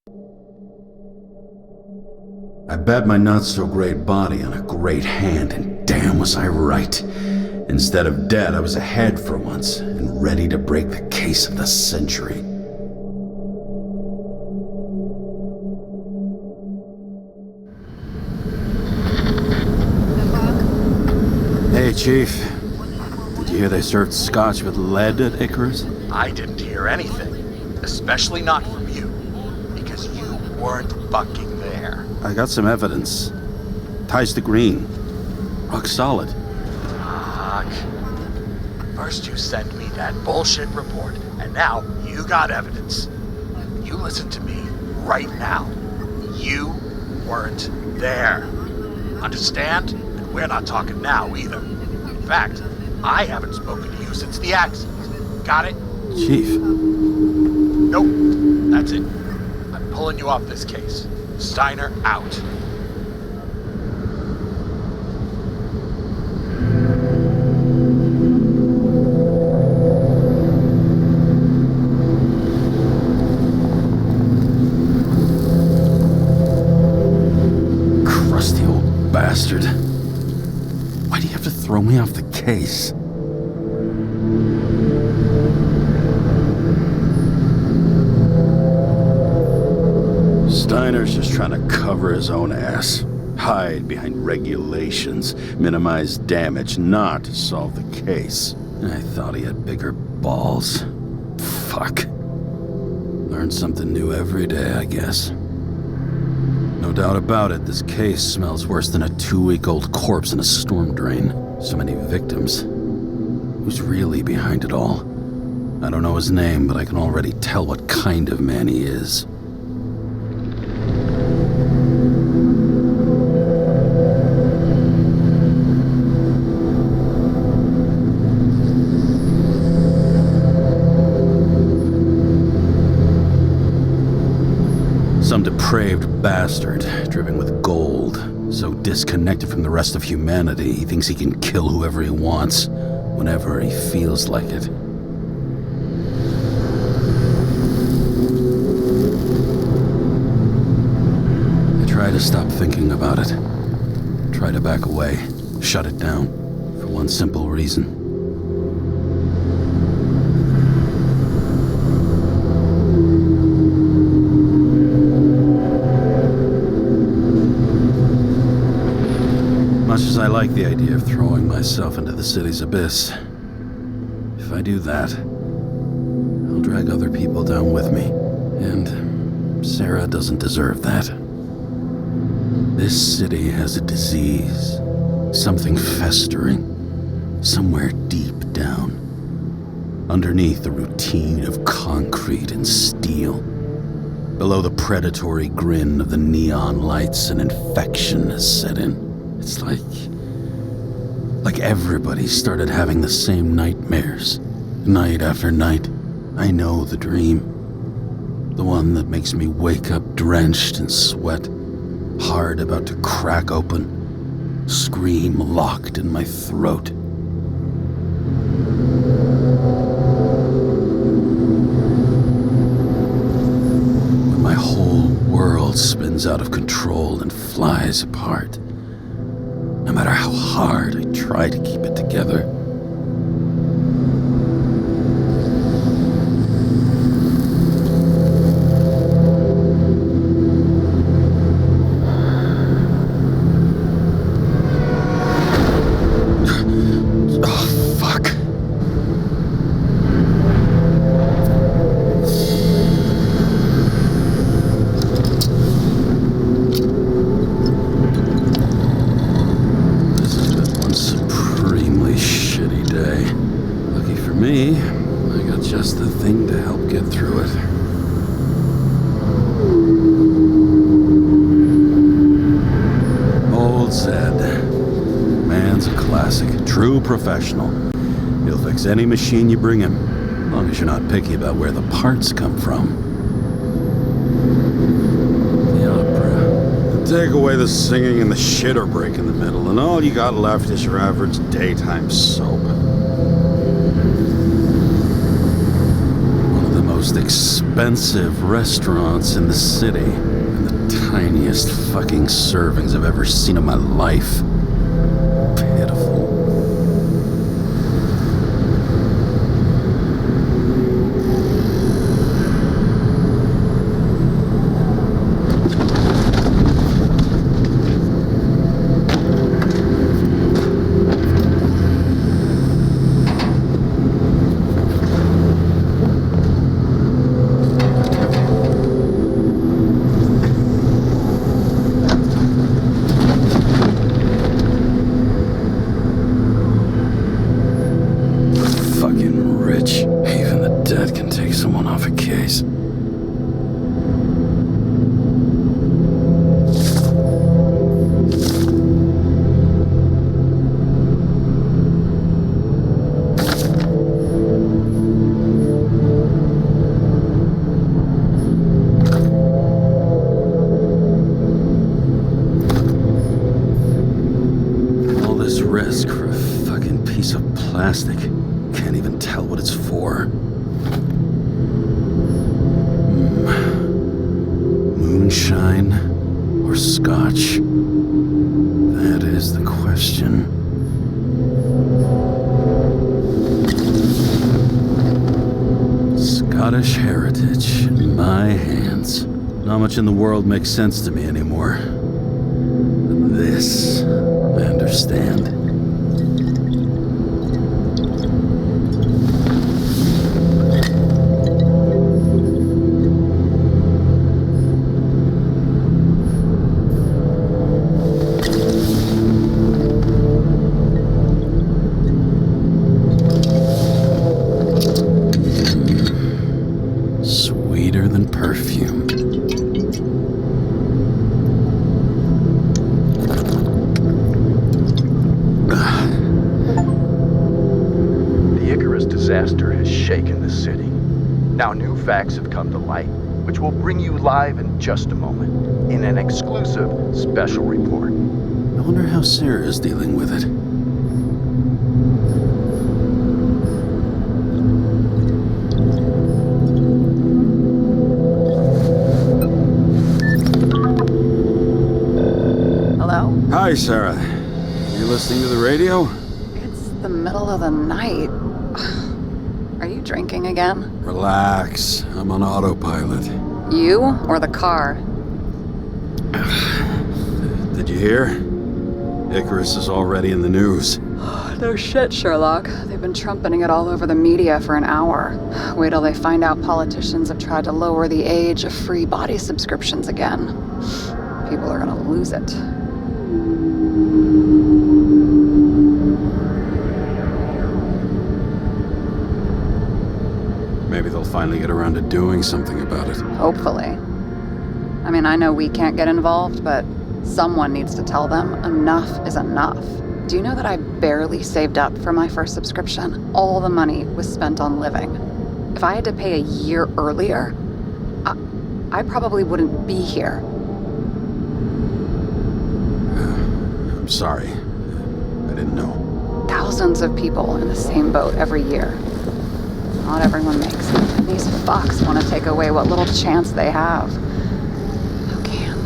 I bet my not-so-great body on a great hand, and damn was I right. Instead of dead, I was ahead for once, and ready to break the case of the century. Hey, Chief. Did you hear they served scotch with lead at Icarus? I didn't hear anything. Especially not from you. Because you weren't fucking there. I got some evidence. Ties to Green. Rock solid. Fuck. First you send me that bullshit report, and now you got evidence. You listen to me right now. You weren't there. Understand? And we're not talking now either. In fact, I haven't spoken to you since the accident. Got it? Chief. Nope. That's it. I'm pulling you off this case. Steiner out. Crusty old bastard. Why do you have to throw me off the case? Steiner's just trying to cover his own ass. Hide behind regulations, minimize damage, not solve the case. I thought he had bigger balls. Fuck. Learn something new every day, I guess. No doubt about it, this case smells worse than a 2-week-old corpse in a storm drain. So many victims. Who's really behind it all? I don't know his name, but I can already tell what kind of man he is. Some depraved bastard, driven with gold, so disconnected from the rest of humanity, he thinks he can kill whoever he wants, whenever he feels like it. I try to stop thinking about it. Try to back away, shut it down, for one simple reason. Much as I like the idea of throwing myself into the city's abyss, if I do that, I'll drag other people down with me. And Sarah doesn't deserve that. This city has a disease, something festering, somewhere deep down, underneath the routine of concrete and steel. Below the predatory grin of the neon lights, an infection has set in. It's like everybody started having the same nightmares, night after night. I know the dream. The one that makes me wake up drenched in sweat, heart about to crack open, scream locked in my throat. When my whole world spins out of control and flies apart. No matter how hard I try to keep it together. Oh, fuck. Me, I got just the thing to help get through it. Old Zed. Man's a classic, true professional. He'll fix any machine you bring him, as long as you're not picky about where the parts come from. The opera. Take away the singing and the shitter break in the middle, and all you got left is your average daytime soap. most expensive restaurants in the city, and the tiniest fucking servings I've ever seen in my life. Pitiful. Risk for a fucking piece of plastic. Can't even tell what it's for. Moonshine or scotch? That is the question. Scottish heritage in my hands. Not much in the world makes sense to me anymore. But this, I understand. Sweeter than perfume. The Icarus disaster has shaken the city. Now new facts have come to light, which will bring you live in just a moment, in an exclusive special report. I wonder how Sarah is dealing with it. Hi, Sarah. You listening to the radio? It's the middle of the night. Are you drinking again? Relax. I'm on autopilot. You or the car? Did you hear? Icarus is already in the news. No shit, Sherlock. They've been trumpeting it all over the media for an hour. Wait till they find out politicians have tried to lower the age of free body subscriptions again. People are gonna lose it. Maybe they'll finally get around to doing something about it. Hopefully. I mean, I know we can't get involved, but someone needs to tell them enough is enough. Do you know that I barely saved up for my first subscription? All the money was spent on living. If I had to pay a year earlier, I probably wouldn't be here. I'm sorry. I didn't know. Thousands of people in the same boat every year. Not everyone makes it. And these fucks want to take away what little chance they have. How can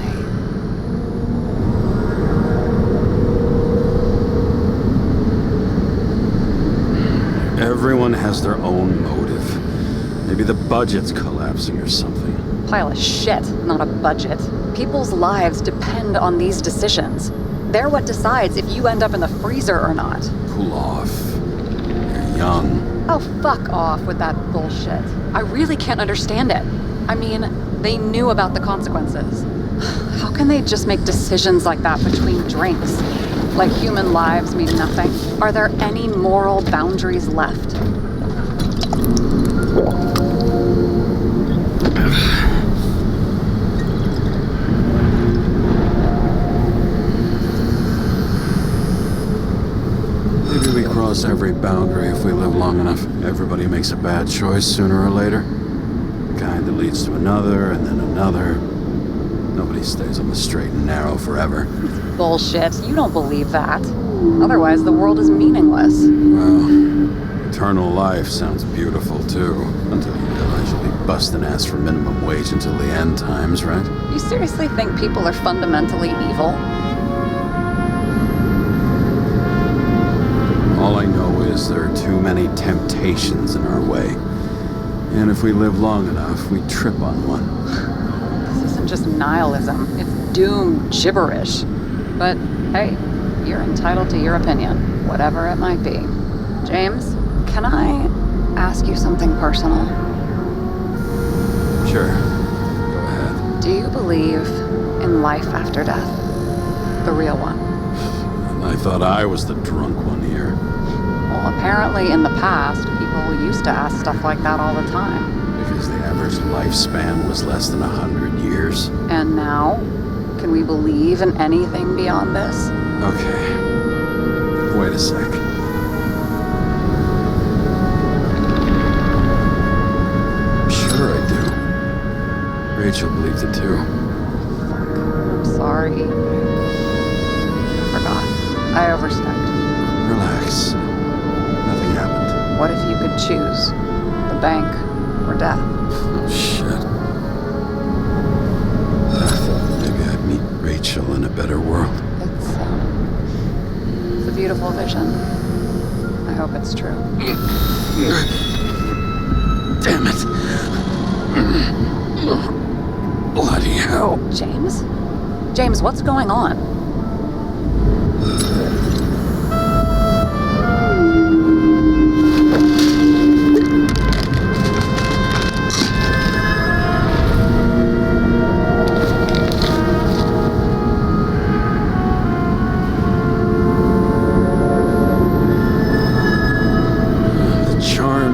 they? Everyone has their own motive. Maybe the budget's collapsing or something. Pile of shit, not a budget. People's lives depend on these decisions. They're what decides if you end up in the freezer or not. Cool off. You're young. Oh, fuck off with that bullshit. I really can't understand it. I mean, they knew about the consequences. How can they just make decisions like that between drinks? Like human lives mean nothing? Are there any moral boundaries left? Maybe we cross every boundary if we live long enough. Everybody makes a bad choice sooner or later. The kind that leads to another, and then another. Nobody stays on the straight and narrow forever. Bullshit. You don't believe that. Otherwise, the world is meaningless. Well, eternal life sounds beautiful, too. Until you realize you'll be busting ass for minimum wage until the end times, right? You seriously think people are fundamentally evil? All I know is there are too many temptations in our way. And if we live long enough, we trip on one. This isn't just nihilism, it's doom gibberish. But hey, you're entitled to your opinion, whatever it might be. James, can I ask you something personal? Sure. Go ahead. Do you believe in life after death? The real one? I thought I was the drunk one here. Well, apparently in the past, people used to ask stuff like that all the time. Because the average lifespan was less than 100 years. And now? Can we believe in anything beyond this? Okay. Wait a sec. Sure I do. Rachel believes it too. I'm sorry. I forgot. I overstepped. Relax. Nothing happened. What if you could choose? The bank or death? Oh, shit. I thought maybe I'd meet Rachel in a better world. It's a beautiful vision. I hope it's true. Damn it. Bloody hell. James? James, what's going on?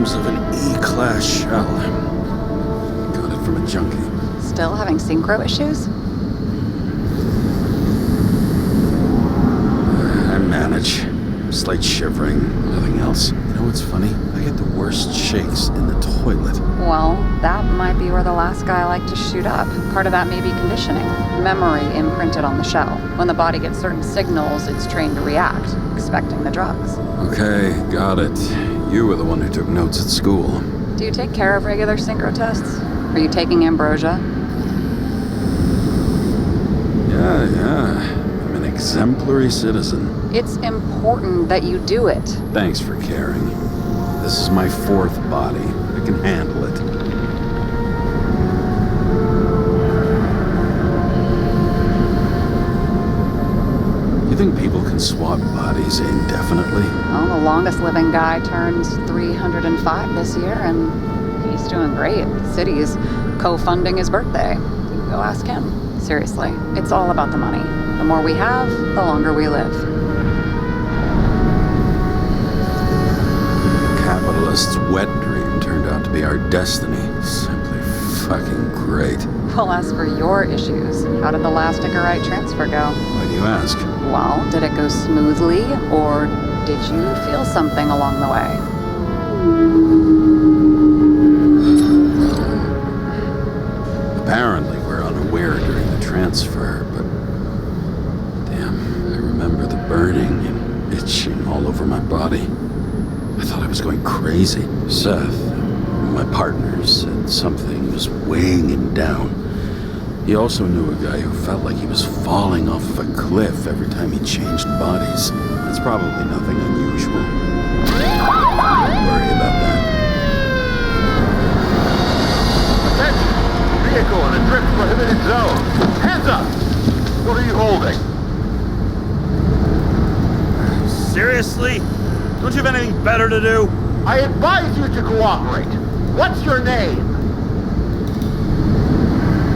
Of an E-class shell. Got it from a junkie. Still having synchro issues? I manage. Slight shivering, nothing else. You know what's funny? I get the worst shakes in the toilet. Well, that might be where the last guy liked to shoot up. Part of that may be conditioning. Memory imprinted on the shell. When the body gets certain signals, it's trained to react, expecting the drugs. Okay, got it. You were the one who took notes at school. Do you take care of regular synchro tests? Are you taking ambrosia? Yeah. I'm an exemplary citizen. It's important that you do it. Thanks for caring. This is my fourth body. I can handle it. You think people can swap bodies indefinitely? Well, the longest living guy turns 305 this year, and he's doing great. The city's co-funding his birthday. You can go ask him. Seriously, it's all about the money. The more we have, the longer we live. The capitalist's wet dream turned out to be our destiny. Simply fucking great. Well, as for your issues, how did the last Icarite transfer go? Why do you ask? Well, did it go smoothly, or did you feel something along the way? Apparently, we're unaware during the transfer, but... Damn, I remember the burning and itching all over my body. I thought I was going crazy. Seth, my partner, said something was weighing him down. He also knew a guy who felt like he was falling off of a cliff every time he changed bodies. That's probably nothing unusual. Don't worry about that. Attention! Vehicle in a drift prohibited zone. Hands up! What are you holding? Seriously? Don't you have anything better to do? I advise you to cooperate. What's your name?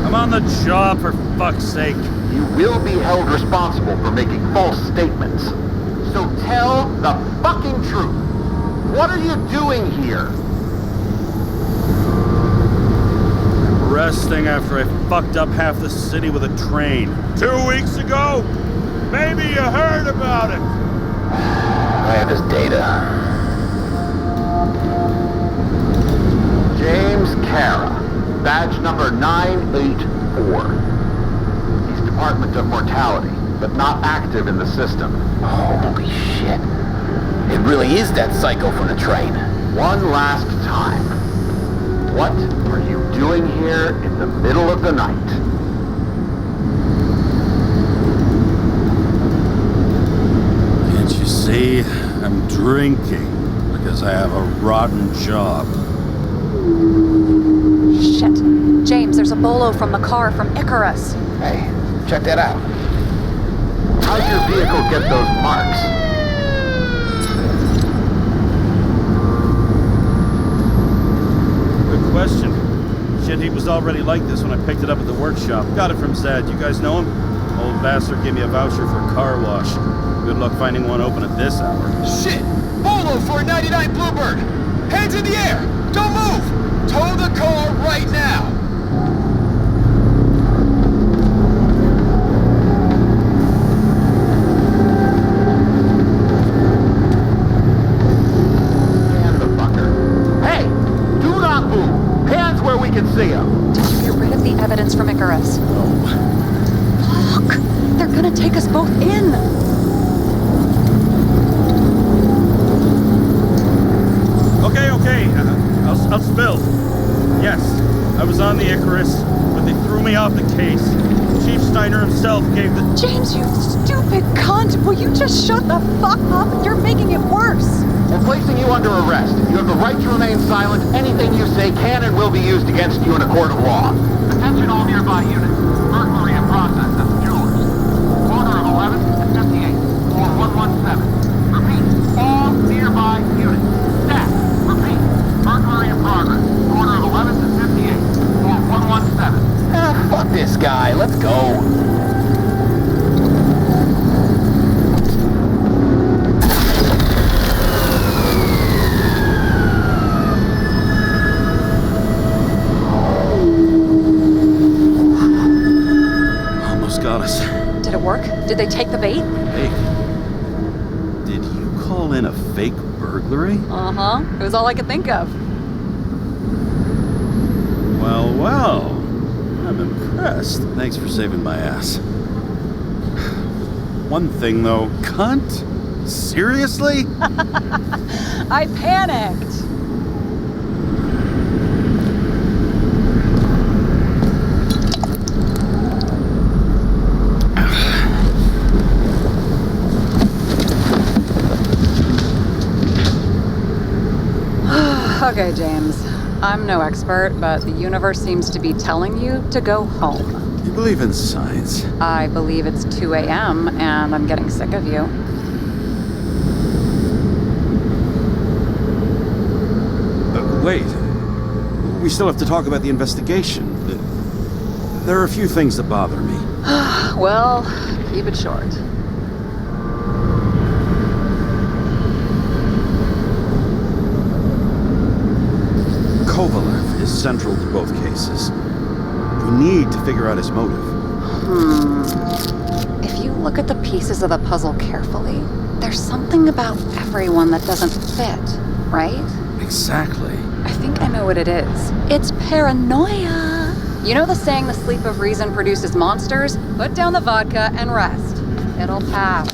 I'm on the job, for fuck's sake. You will be held responsible for making false statements. So tell the fucking truth. What are you doing here? I'm resting after I fucked up half the city with a train. 2 weeks ago? Maybe you heard about it. I have his data. James Kara. Badge number 984. He's Department of Mortality, but not active in the system. Holy shit. It really is that psycho from the train. One last time. What are you doing here in the middle of the night? Can't you see? I'm drinking because I have a rotten job. Shit. James, there's a bolo from the car from Icarus. Hey, check that out. How'd your vehicle get those marks? Good question. Shit, he was already like this when I picked it up at the workshop. Got it from Zed. You guys know him? Old bastard gave me a voucher for a car wash. Good luck finding one open at this hour. Shit! Bolo for a 99 Bluebird! Hands in the air! Don't move! Tow the car right now! And the fucker. Hey! Do not move! Hands where we can see them! Did you get rid of the evidence from Icarus? Look! They're gonna take us both in! Okay. I'll spill. Yes, I was on the Icarus, but they threw me off the case. Chief Steiner himself gave the... James, you stupid cunt! Will you just shut the fuck up? You're making it worse! We're placing you under arrest. You have the right to remain silent. Anything you say can and will be used against you in a court of law. Attention all nearby units. Burglary in process at the Jewelers. Corner of 11th and 58. Floor 117. Repeat. All nearby units. Staff. Repeat. Burglary in progress. Corner of 11th and 58. Floor 117. Fuck this guy. Let's go. Almost got us. Did it work? Did they take the bait? Hey, did you call in a fake burglary? Uh-huh. It was all I could think of. Well. I'm impressed. Thanks for saving my ass. One thing, though. Cunt? Seriously? I panicked! Okay, James. I'm no expert, but the universe seems to be telling you to go home. You believe in science? I believe it's 2 a.m. and I'm getting sick of you. Wait. We still have to talk about the investigation. There are a few things that bother me. Well, keep it short. Kovalev is central to both cases. We need to figure out his motive. If you look at the pieces of the puzzle carefully, there's something about everyone that doesn't fit, right? Exactly. I think I know what it is. It's paranoia. You know the saying the sleep of reason produces monsters? Put down the vodka and rest. It'll pass.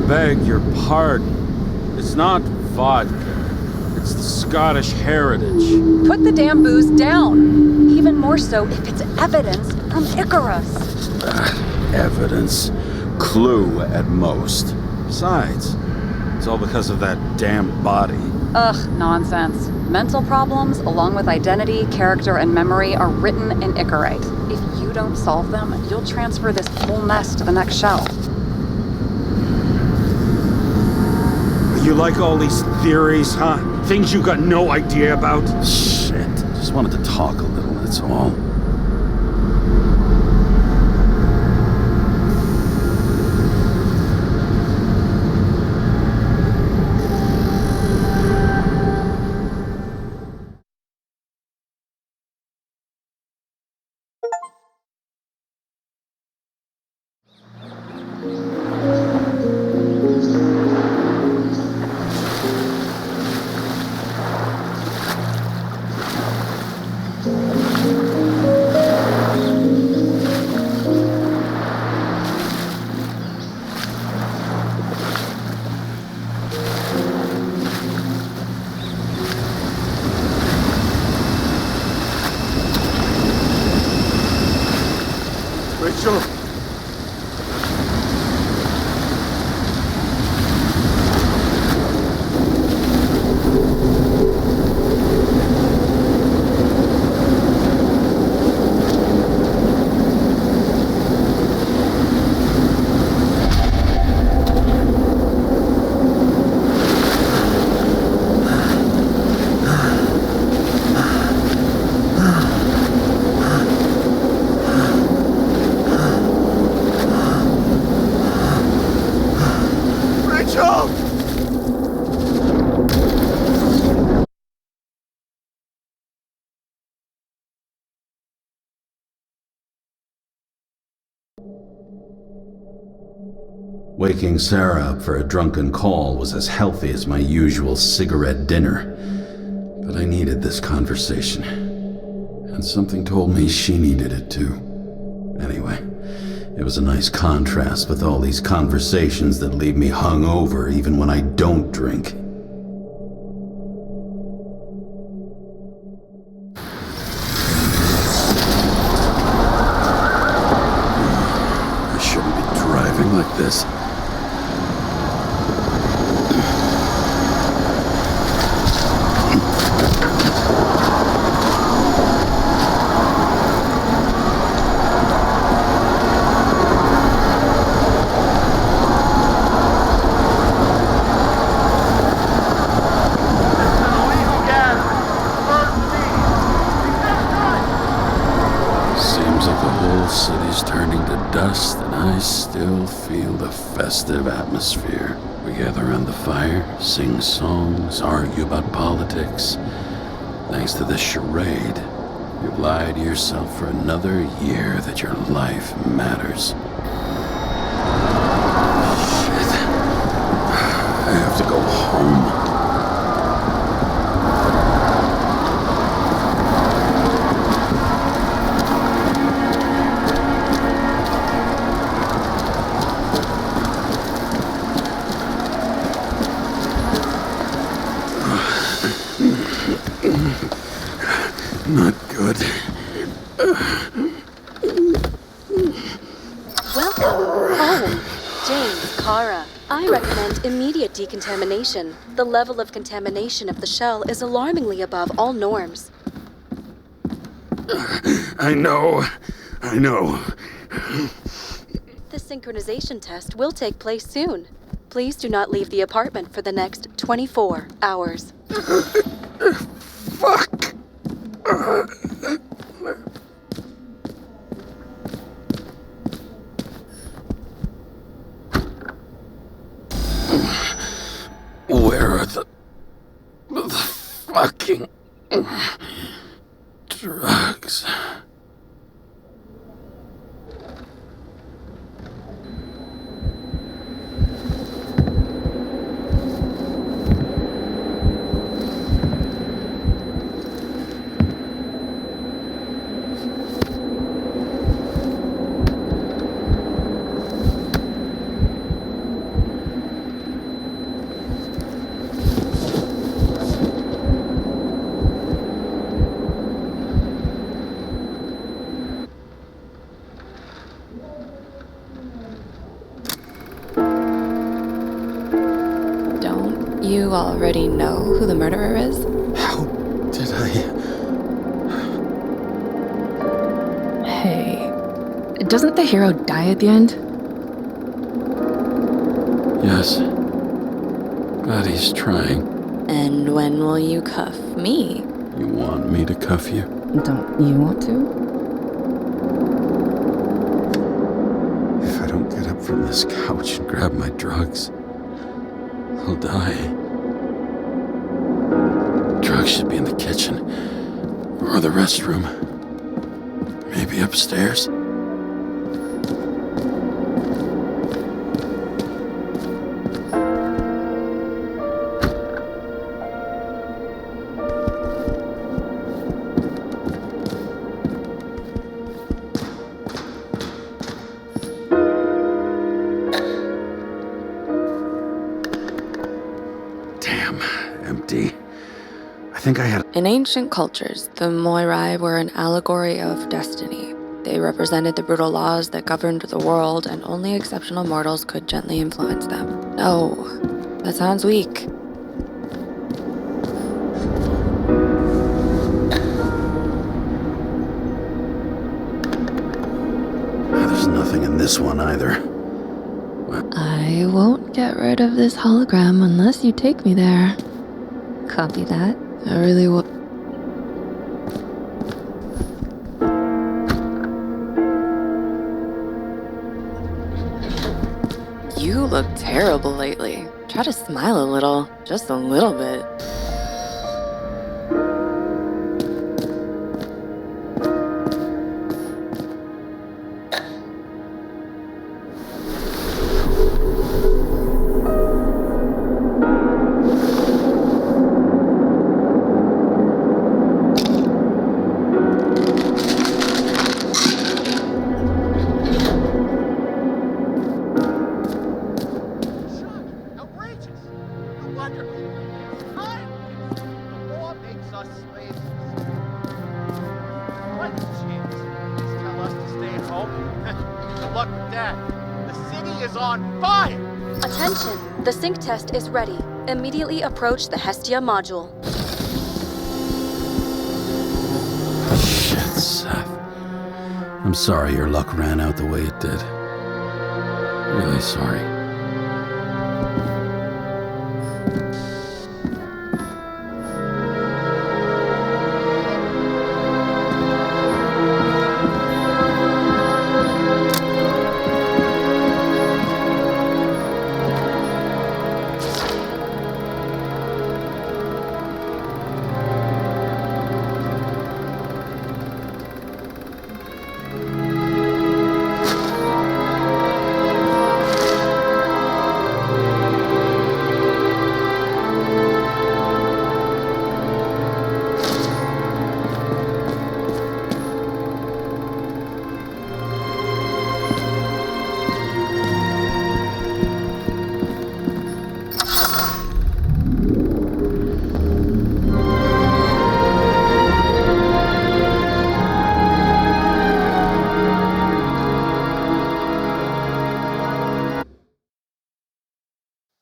Beg your pardon. It's not vodka. It's the Scottish heritage. Put the damn booze down. Even more so if it's evidence from Icarus. Evidence. Clue at most. Besides, it's all because of that damn body. Ugh, nonsense. Mental problems, along with identity, character, and memory, are written in Icarite. If you don't solve them, you'll transfer this whole mess to the next shelf. You like all these theories, huh? Things you got no idea about? Shit. Just wanted to talk a little, that's all. Rachel! Rachel! Waking Sarah up for a drunken call was as healthy as my usual cigarette dinner. But I needed this conversation. And something told me she needed it too. Anyway, it was a nice contrast with all these conversations that leave me hungover even when I don't drink. I shouldn't be driving like this. Seems like the whole city's turning to dust, and I still feel the festive atmosphere. We gather around the fire, sing songs, argue about politics. Thanks to this charade, you've lied to yourself for another year that your life matters. Shit. I have to go home. Not good. Welcome home. James, Kara. I recommend immediate decontamination. The level of contamination of the shell is alarmingly above all norms. I know. The synchronization test will take place soon. Please do not leave the apartment for the next 24 hours. Fuck! Where are the fucking drugs? You already know who the murderer is? How did I... Hey, doesn't the hero die at the end? Yes. But he's trying. And when will you cuff me? You want me to cuff you? Don't you want to? If I don't get up from this couch and grab my drugs, I'll die. Drugs should be in the kitchen. Or the restroom. Maybe upstairs. Damn, empty. I think I had... In ancient cultures, the Moirai were an allegory of destiny. They represented the brutal laws that governed the world, and only exceptional mortals could gently influence them. No, that sounds weak. There's nothing in this one either. I won't get rid of this hologram unless you take me there. Copy that. I really will. You look terrible lately. Try to smile a little. Just a little bit. Attention! The sync test is ready. Immediately approach the Hestia module. Shit, Seth. I'm sorry your luck ran out the way it did. Really sorry.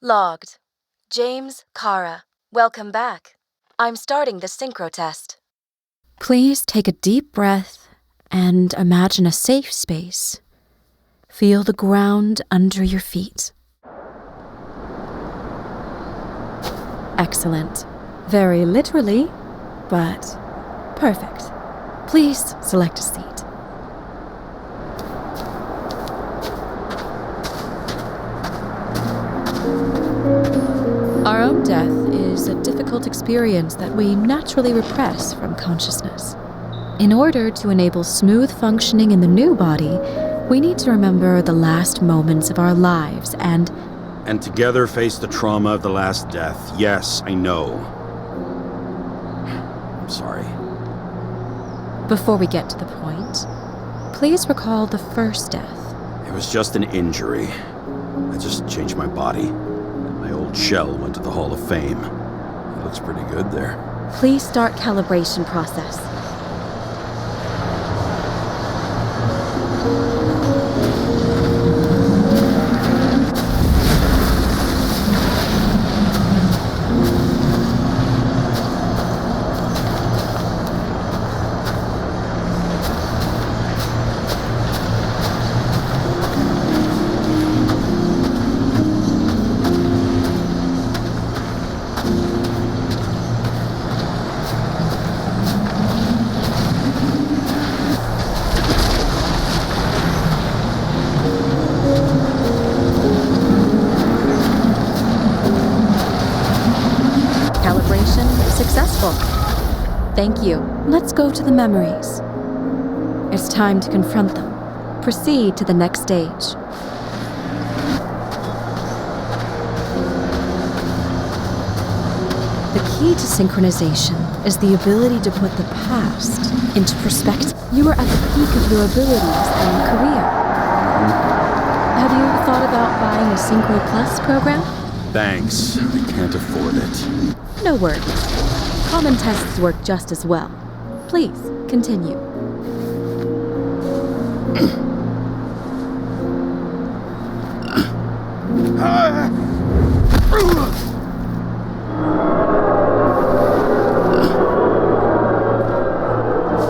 Logged. James, Kara. Welcome back. I'm starting the synchro test. Please take a deep breath and imagine a safe space. Feel the ground under your feet. Excellent. Very literally, but perfect. Please select a seat. Our own death is a difficult experience that we naturally repress from consciousness. In order to enable smooth functioning in the new body, we need to remember the last moments of our lives and together face the trauma of the last death. Yes, I know. I'm sorry. Before we get to the point, please recall the first death. It was just an injury. I just changed my body. And my old shell went to the Hall of Fame. It looks pretty good there. Please start calibration process. Successful. Thank you. Let's go to the memories. It's time to confront them. Proceed to the next stage. The key to synchronization is the ability to put the past into perspective. You are at the peak of your abilities and career. Have you thought about buying a Synchro Plus program? Thanks. I can't afford it. No worries. Common tests work just as well. Please, continue. A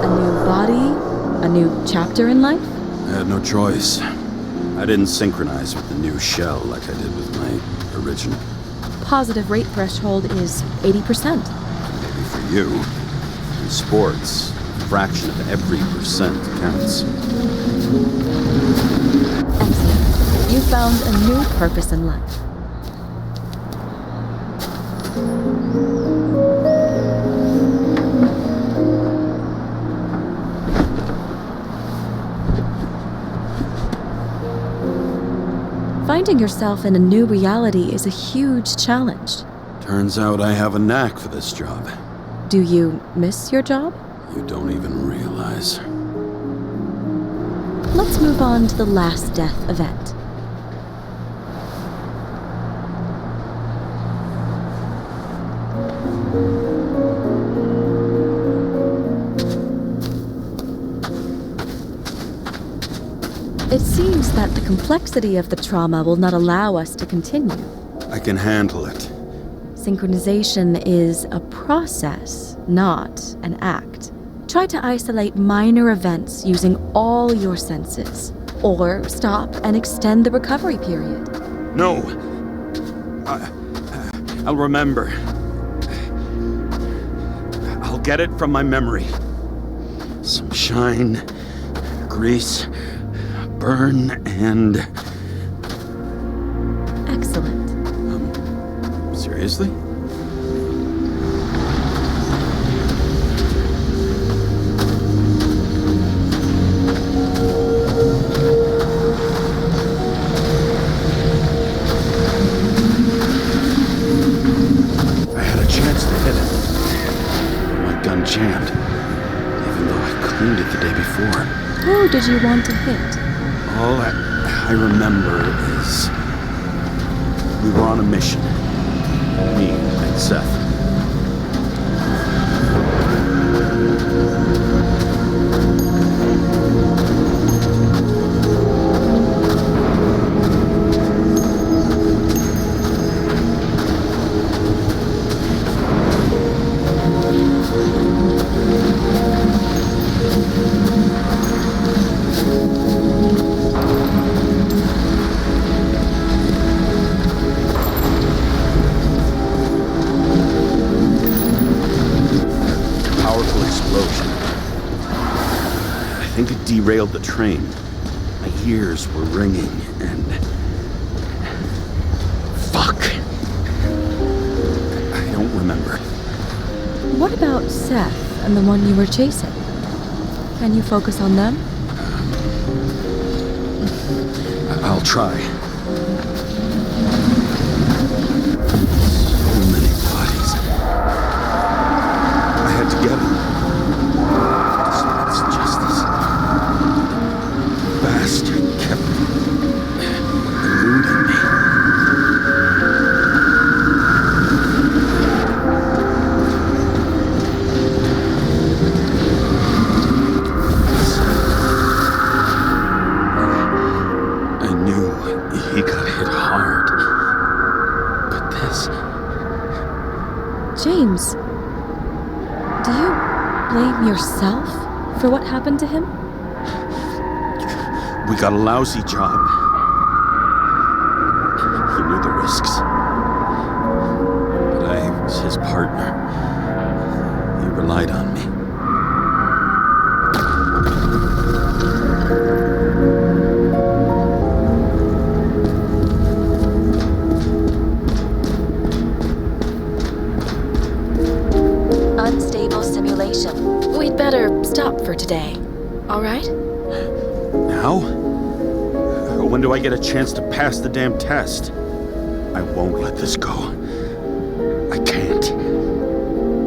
new body? A new chapter in life? I had no choice. I didn't synchronize with the new shell like I did with my original. Positive rate threshold is 80%. Maybe for you. In sports, a fraction of every percent counts. Excellent. You found a new purpose in life. Finding yourself in a new reality is a huge challenge. Turns out I have a knack for this job. Do you miss your job? You don't even realize. Let's move on to the last death event. It seems that the complexity of the trauma will not allow us to continue. I can handle it. Synchronization is a process, not an act. Try to isolate minor events using all your senses, or stop and extend the recovery period. No. I'll remember. I'll get it from my memory. Some shine, grease, burn, and... Excellent. Seriously? I had a chance to hit it. My gun jammed, even though I cleaned it the day before. Who did you want to hit? All I remember is we were on a mission. Me and Seth. Derailed the train. My ears were ringing and... Fuck! I don't remember. What about Seth and the one you were chasing? Can you focus on them? I'll try. So many bodies. I had to get them. Despite justice. Bastard kept eluding me. I knew he got hit hard. But this... James, do you blame yourself for what happened to him? We got a lousy job. He knew the risks. But I was his partner. He relied on me. Unstable simulation. We'd better stop for today. All right? Now? When do I get a chance to pass the damn test? I won't let this go. I can't.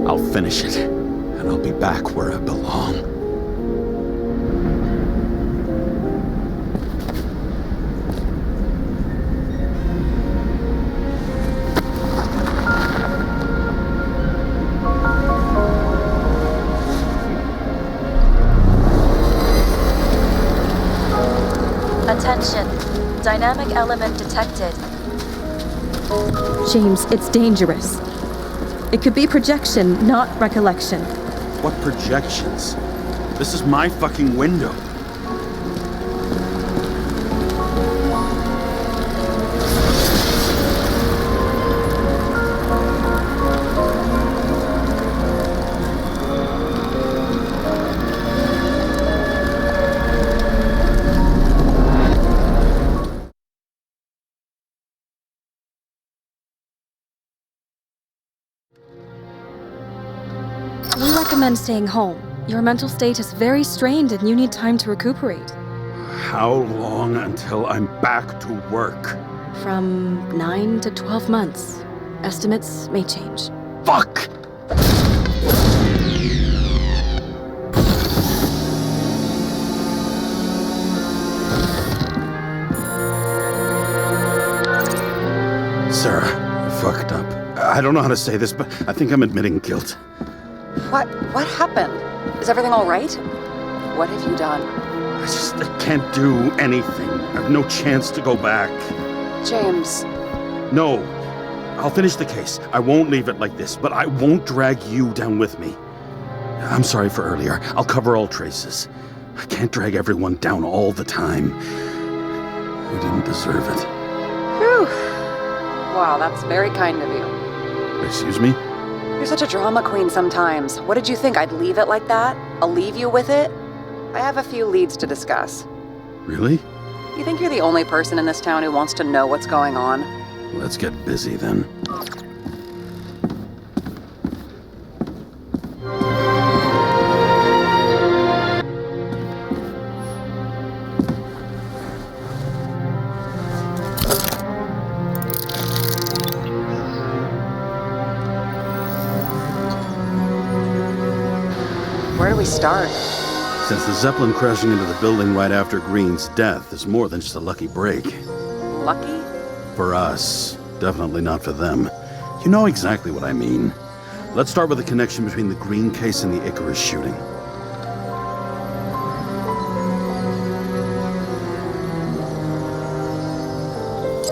I'll finish it, and I'll be back where I belong. Attention. Dynamic element detected. James, it's dangerous. It could be projection, not recollection. What projections? This is my fucking window. We recommend staying home. Your mental state is very strained and you need time to recuperate. How long until I'm back to work? From 9 to 12 months. Estimates may change. Fuck! Sarah, I fucked up. I don't know how to say this, but I think I'm admitting guilt. What happened? Is everything all right? What have you done? I can't do anything. I have no chance to go back. James. No. I'll finish the case. I won't leave it like this, but I won't drag you down with me. I'm sorry for earlier. I'll cover all traces. I can't drag everyone down all the time. We didn't deserve it. Whew. Wow, that's very kind of you. Excuse me? You're such a drama queen sometimes. What did you think, I'd leave it like that? I'll leave you with it? I have a few leads to discuss. Really? You think you're the only person in this town who wants to know what's going on? Let's get busy then. Where do we start? Since the Zeppelin crashing into the building right after Green's death is more than just a lucky break. Lucky? For us. Definitely not for them. You know exactly what I mean. Let's start with the connection between the Green case and the Icarus shooting.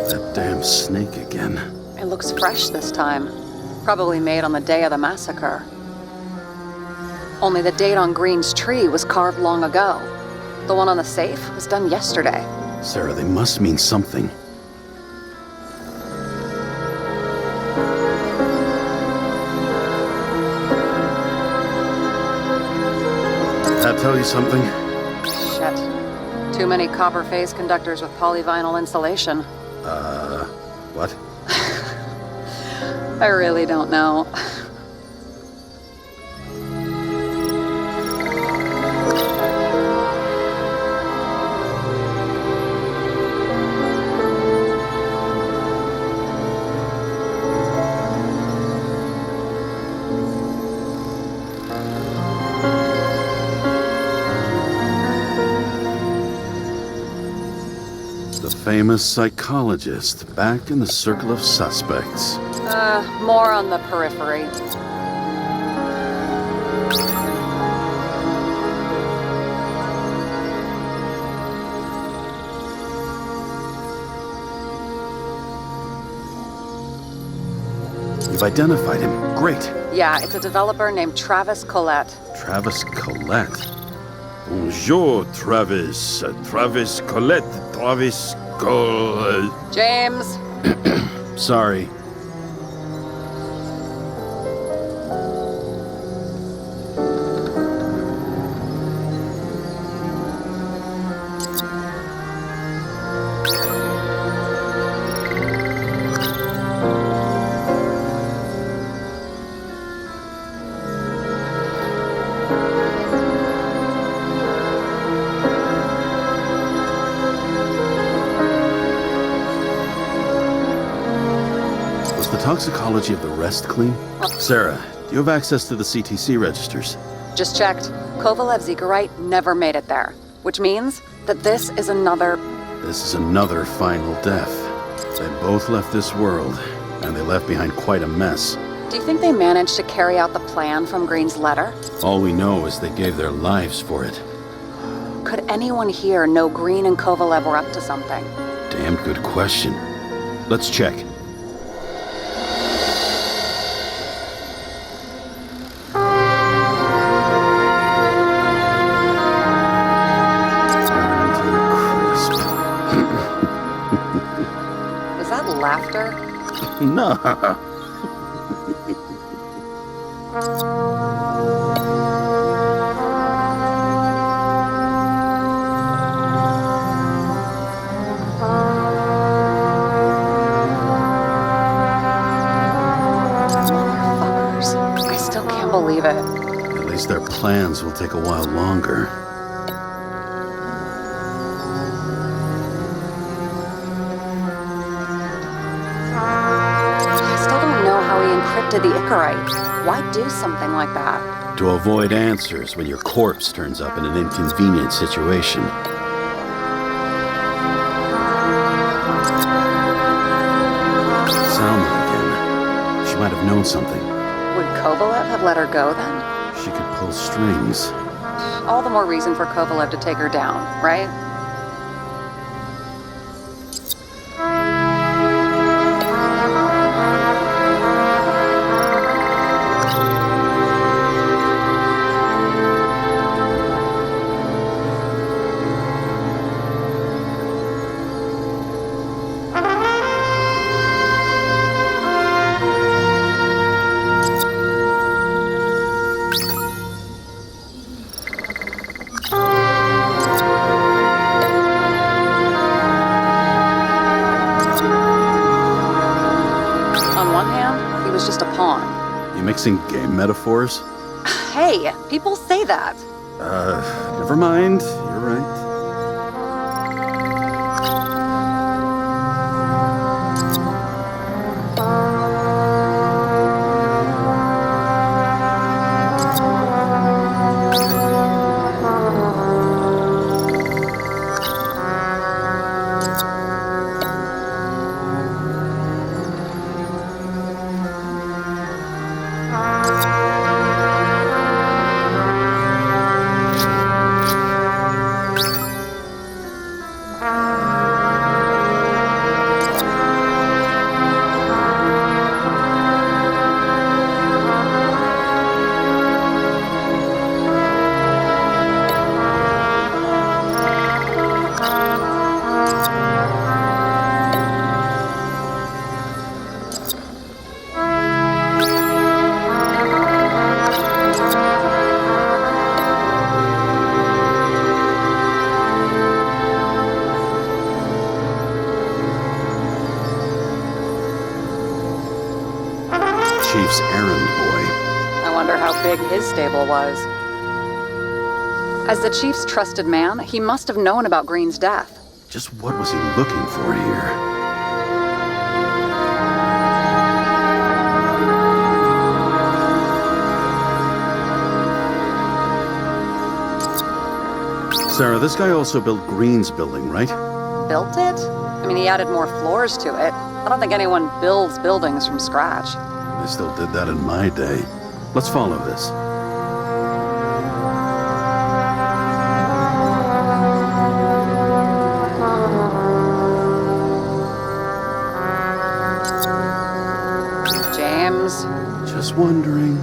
That damn snake again. It looks fresh this time. Probably made on the day of the massacre. Only the date on Green's tree was carved long ago. The one on the safe was done yesterday. Sarah, they must mean something. That tell you something? Shit. Too many copper phase conductors with polyvinyl insulation. What? I really don't know. Famous psychologist back in the circle of suspects. More on the periphery. You've identified him. Great. Yeah, it's a developer named Travis Collette. Travis Collette. Bonjour, Travis. Travis Collette. Travis Collette. James! Sorry. Toxicology of the rest clean? Sarah, do you have access to the CTC registers? Just checked. Kovalev Zegarite never made it there, which means that this is another final death. They both left this world, and they left behind quite a mess. Do you think they managed to carry out the plan from Green's letter? All we know is they gave their lives for it. Could anyone here know Green and Kovalev were up to something? Damn good question. Let's check. Was that laughter? No. Motherfuckers. I still can't believe it. At least their plans will take a while longer. I still don't know how he encrypted the Icarite. Why do something like that? To avoid answers when your corpse turns up in an inconvenient situation. Salma again. She might have known something. Would Kovalev have let her go then? She could pull strings. All the more reason for Kovalev to take her down, right? Mixing game metaphors? Hey, people say that. Never mind. You're right. Chief's errand boy. I wonder how big his stable was. As the Chief's trusted man, he must have known about Green's death. Just what was he looking for here? Sarah, this guy also built Green's building, right? Built it? I mean, he added more floors to it. I don't think anyone builds buildings from scratch. They still did that in my day. Let's follow this. James. Just wondering.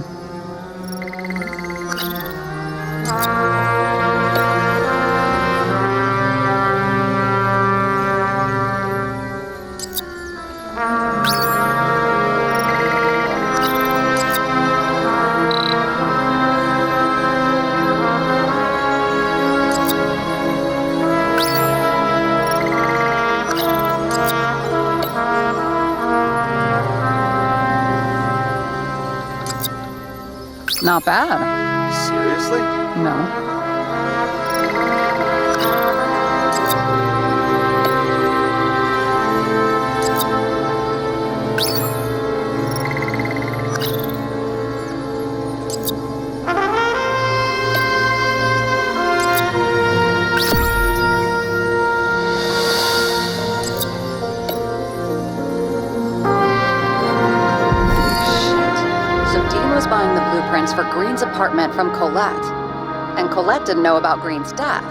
Not bad. Seriously? No. Buying the blueprints for Green's apartment from Colette. And Colette didn't know about Green's death.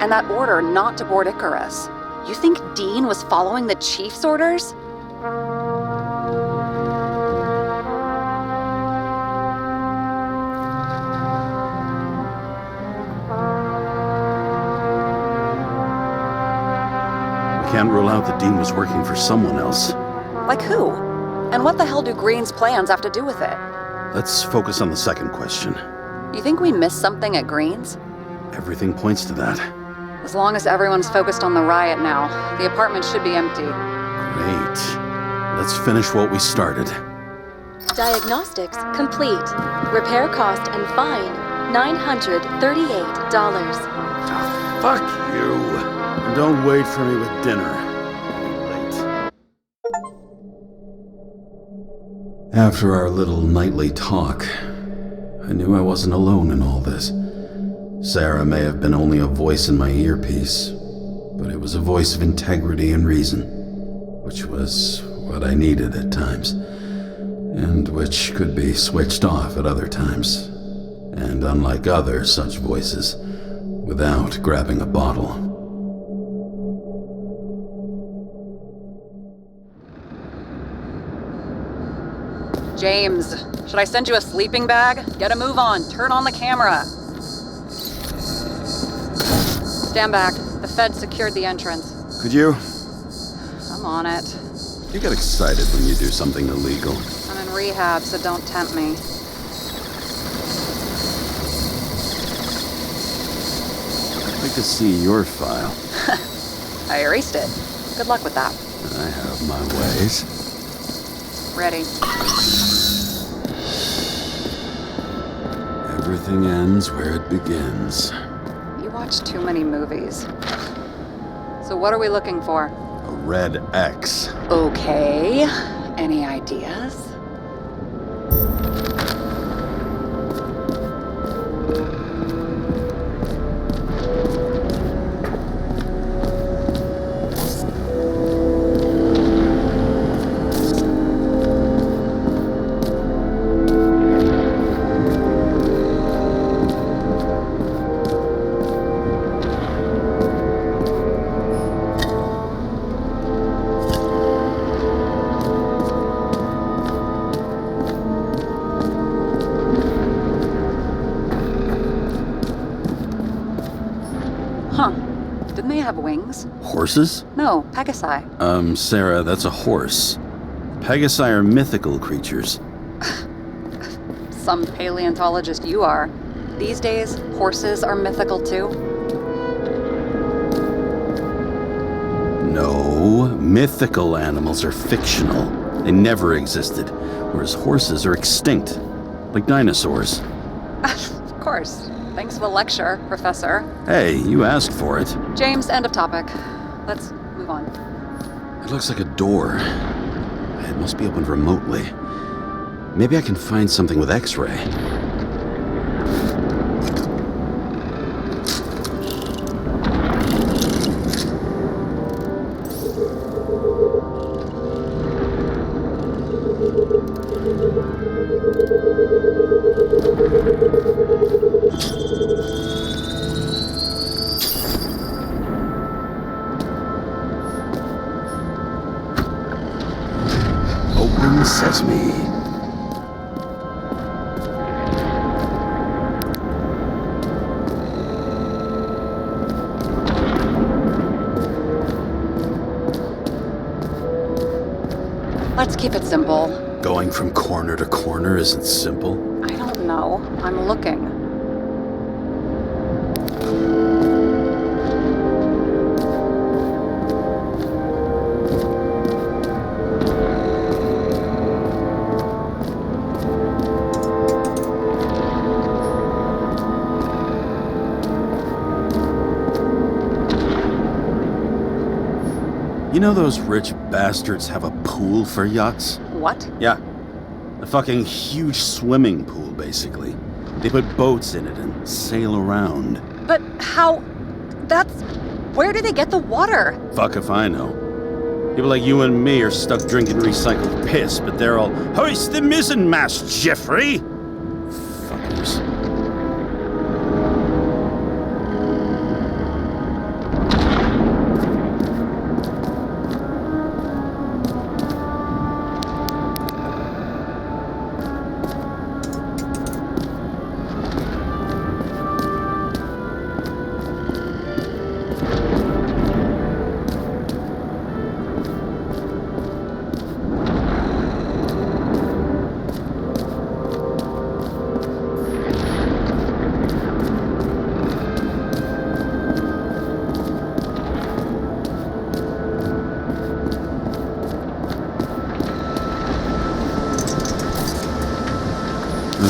And that order not to board Icarus. You think Dean was following the chief's orders? We can't rule out that Dean was working for someone else. Like who? And what the hell do Green's plans have to do with it? Let's focus on the second question. You think we missed something at Green's? Everything points to that. As long as everyone's focused on the riot now, the apartment should be empty. Great. Let's finish what we started. Diagnostics complete. Repair cost and fine $938. Fuck you. And don't wait for me with dinner. Late. After our little nightly talk, I knew I wasn't alone in all this. Sarah may have been only a voice in my earpiece, but it was a voice of integrity and reason, which was what I needed at times, and which could be switched off at other times, and unlike other such voices, without grabbing a bottle. James, should I send you a sleeping bag? Get a move on. Turn on the camera. Stand back. The Fed secured the entrance. Could you? I'm on it. You get excited when you do something illegal. I'm in rehab, so don't tempt me. I'd like to see your file. I erased it. Good luck with that. I have my ways. Ready. Everything ends where it begins. You watch too many movies. So what are we looking for? A red X. Okay. Any ideas? Huh. Didn't they have wings? Horses? No, Pegasi. Sarah, that's a horse. Pegasi are mythical creatures. Some paleontologist you are. These days, horses are mythical too. No, mythical animals are fictional. They never existed, whereas horses are extinct, like dinosaurs. Of course. Thanks for the lecture, Professor. Hey, you asked for it. James, end of topic. Let's move on. It looks like a door. It must be opened remotely. Maybe I can find something with X-ray. Open sesame. Let's keep it simple. Going from corner to corner isn't simple. I don't know. I'm looking. You know those rich bastards have a pool for yachts? What? Yeah. A fucking huge swimming pool, basically. They put boats in it and sail around. But how... That's... Where do they get the water? Fuck if I know. People like you and me are stuck drinking recycled piss, but they're all, hoist the mizzenmast, Jeffrey! Fuckers.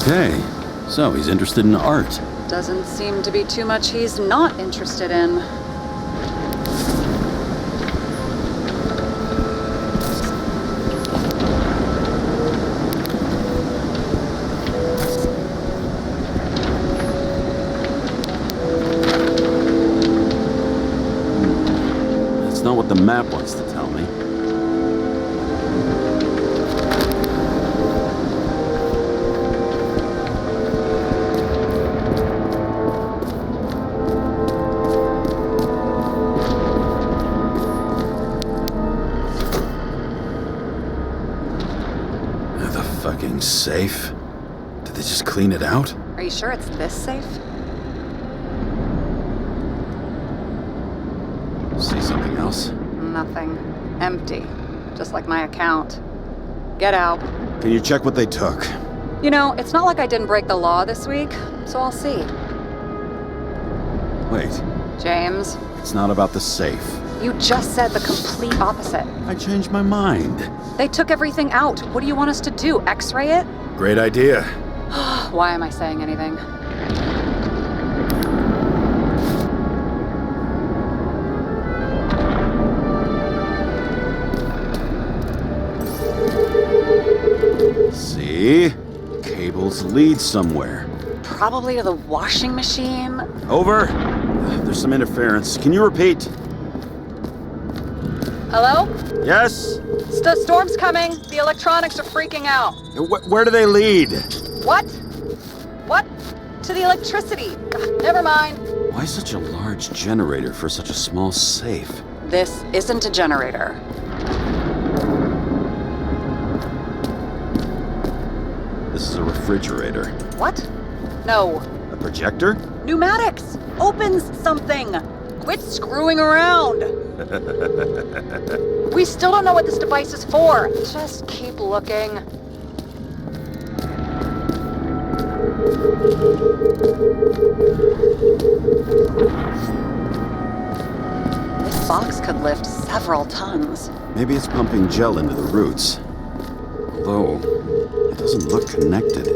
Okay, so he's interested in art. Doesn't seem to be too much he's not interested in. That's not what the map wants to tell me. The fucking safe? Did they just clean it out? Are you sure it's this safe? See something else? Nothing. Empty. Just like my account. Get out. Can you check what they took? You know, it's not like I didn't break the law this week, so I'll see. Wait, James, it's not about the safe. you just said the complete opposite. I changed my mind. They took everything out. What do you want us to do? X-ray it? Great idea. Why am I saying anything? See? Cables lead somewhere. Probably to the washing machine. Over. There's some interference. Can you repeat? Hello? Yes? The storm's coming. The electronics are freaking out. Where do they lead? What? What? To the electricity. Ugh, never mind. Why such a large generator for such a small safe? This isn't a generator. This is a refrigerator. What? No. A projector? Pneumatics! Opens something! Quit screwing around! We still don't know what this device is for. Just keep looking. This box could lift several tons. Maybe it's pumping gel into the roots. Although, it doesn't look connected.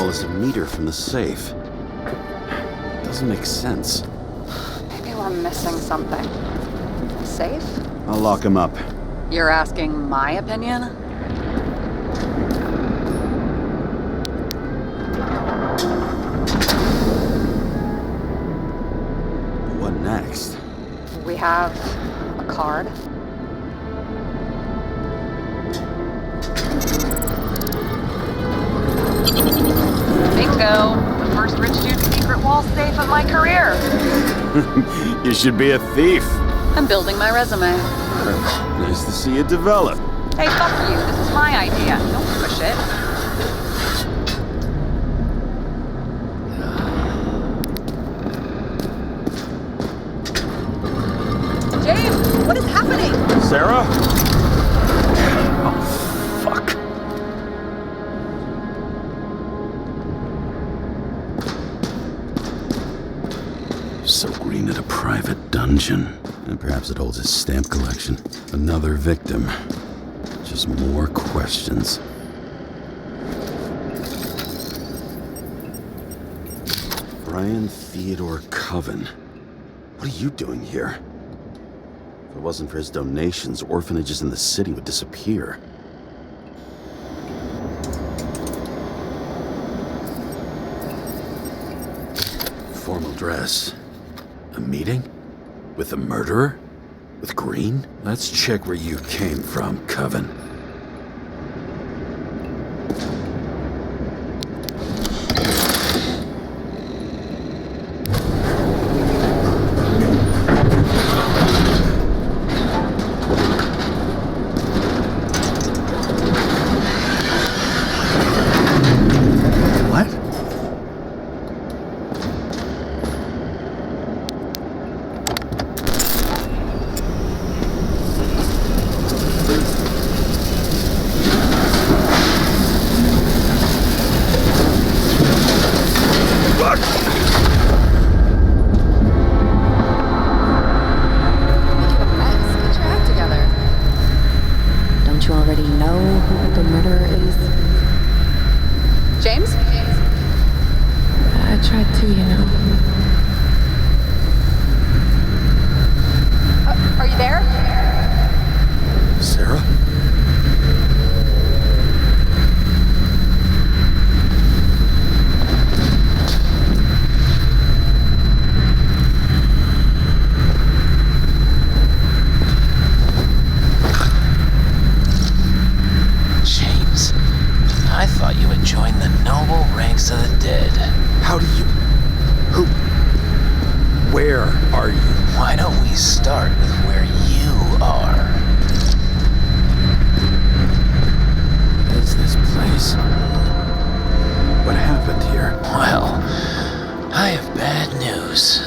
wall is a meter from the safe. Doesn't make sense. Maybe we're missing something. Safe? I'll lock him up. You're asking my opinion? What next? We have a card. Bingo! The first rich dude's secret wall safe of my career. You should be a thief. I'm building my resume. Nice to see you develop. Hey, fuck you. This is my idea. Don't push it. James, what is happening? Sarah? Oh, fuck. So Green at a private dungeon. And perhaps it holds his stamp collection. Another victim. Just more questions. Brian Theodore Coven. What are you doing here? If it wasn't for his donations, orphanages in the city would disappear. Formal dress. A meeting? With the murderer? With Green? Let's check where you came from, Coven. What? Don't you already know who the murderer is? James? I tried to, you know. Are you there? Sarah? James, I thought you would join the noble ranks of the dead. How do you... Who... Where are you? Why don't we start with where you are? What is this place? What happened here? Well, I have bad news.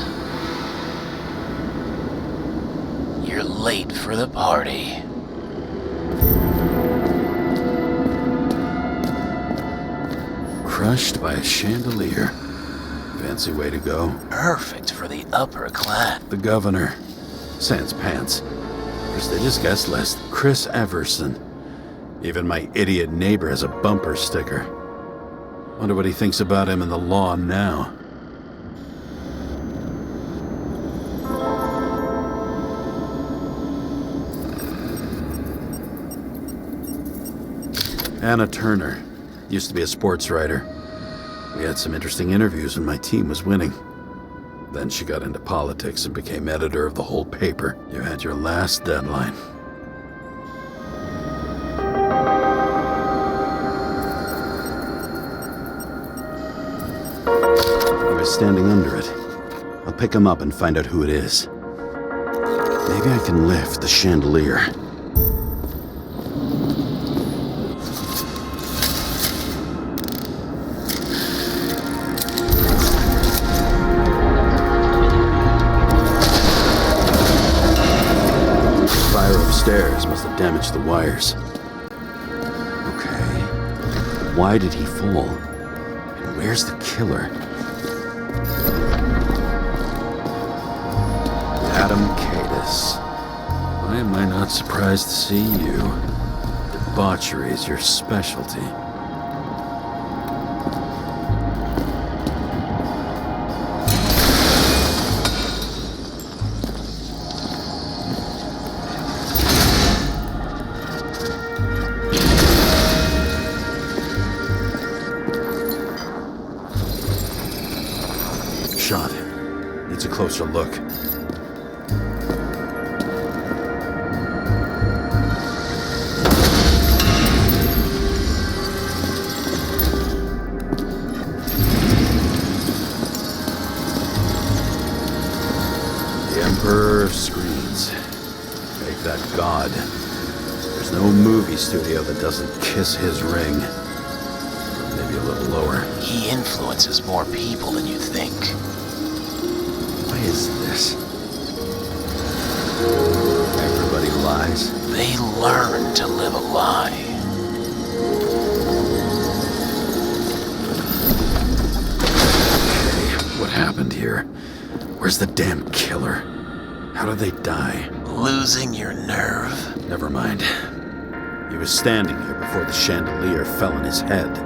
You're late for the party. Crushed by a chandelier. Fancy way to go. Perfect for the upper class. The governor. Sans pants. Prestigious guest list. Chris Everson. Even my idiot neighbor has a bumper sticker. Wonder what he thinks about him and the law now. Anna Turner. Used to be a sports writer. We had some interesting interviews when my team was winning. Then she got into politics and became editor of the whole paper. You had your last deadline. He was standing under it. I'll pick him up and find out who it is. Maybe I can lift the chandelier. Upstairs must have damaged the wires. Okay. Why did he fall? And where's the killer? Adam Cadis. Why am I not surprised to see you? Debauchery is your specialty. shot. Needs a closer look. The Emperor of Screens. Make that god. There's no movie studio that doesn't kiss his ring. Maybe a little lower. He influences more people than you think. Why is this? Everybody lies. They learn to live a lie. Okay, what happened here? Where's the damn killer? How did they die? Losing your nerve? Never mind. He was standing here before the chandelier fell on his head.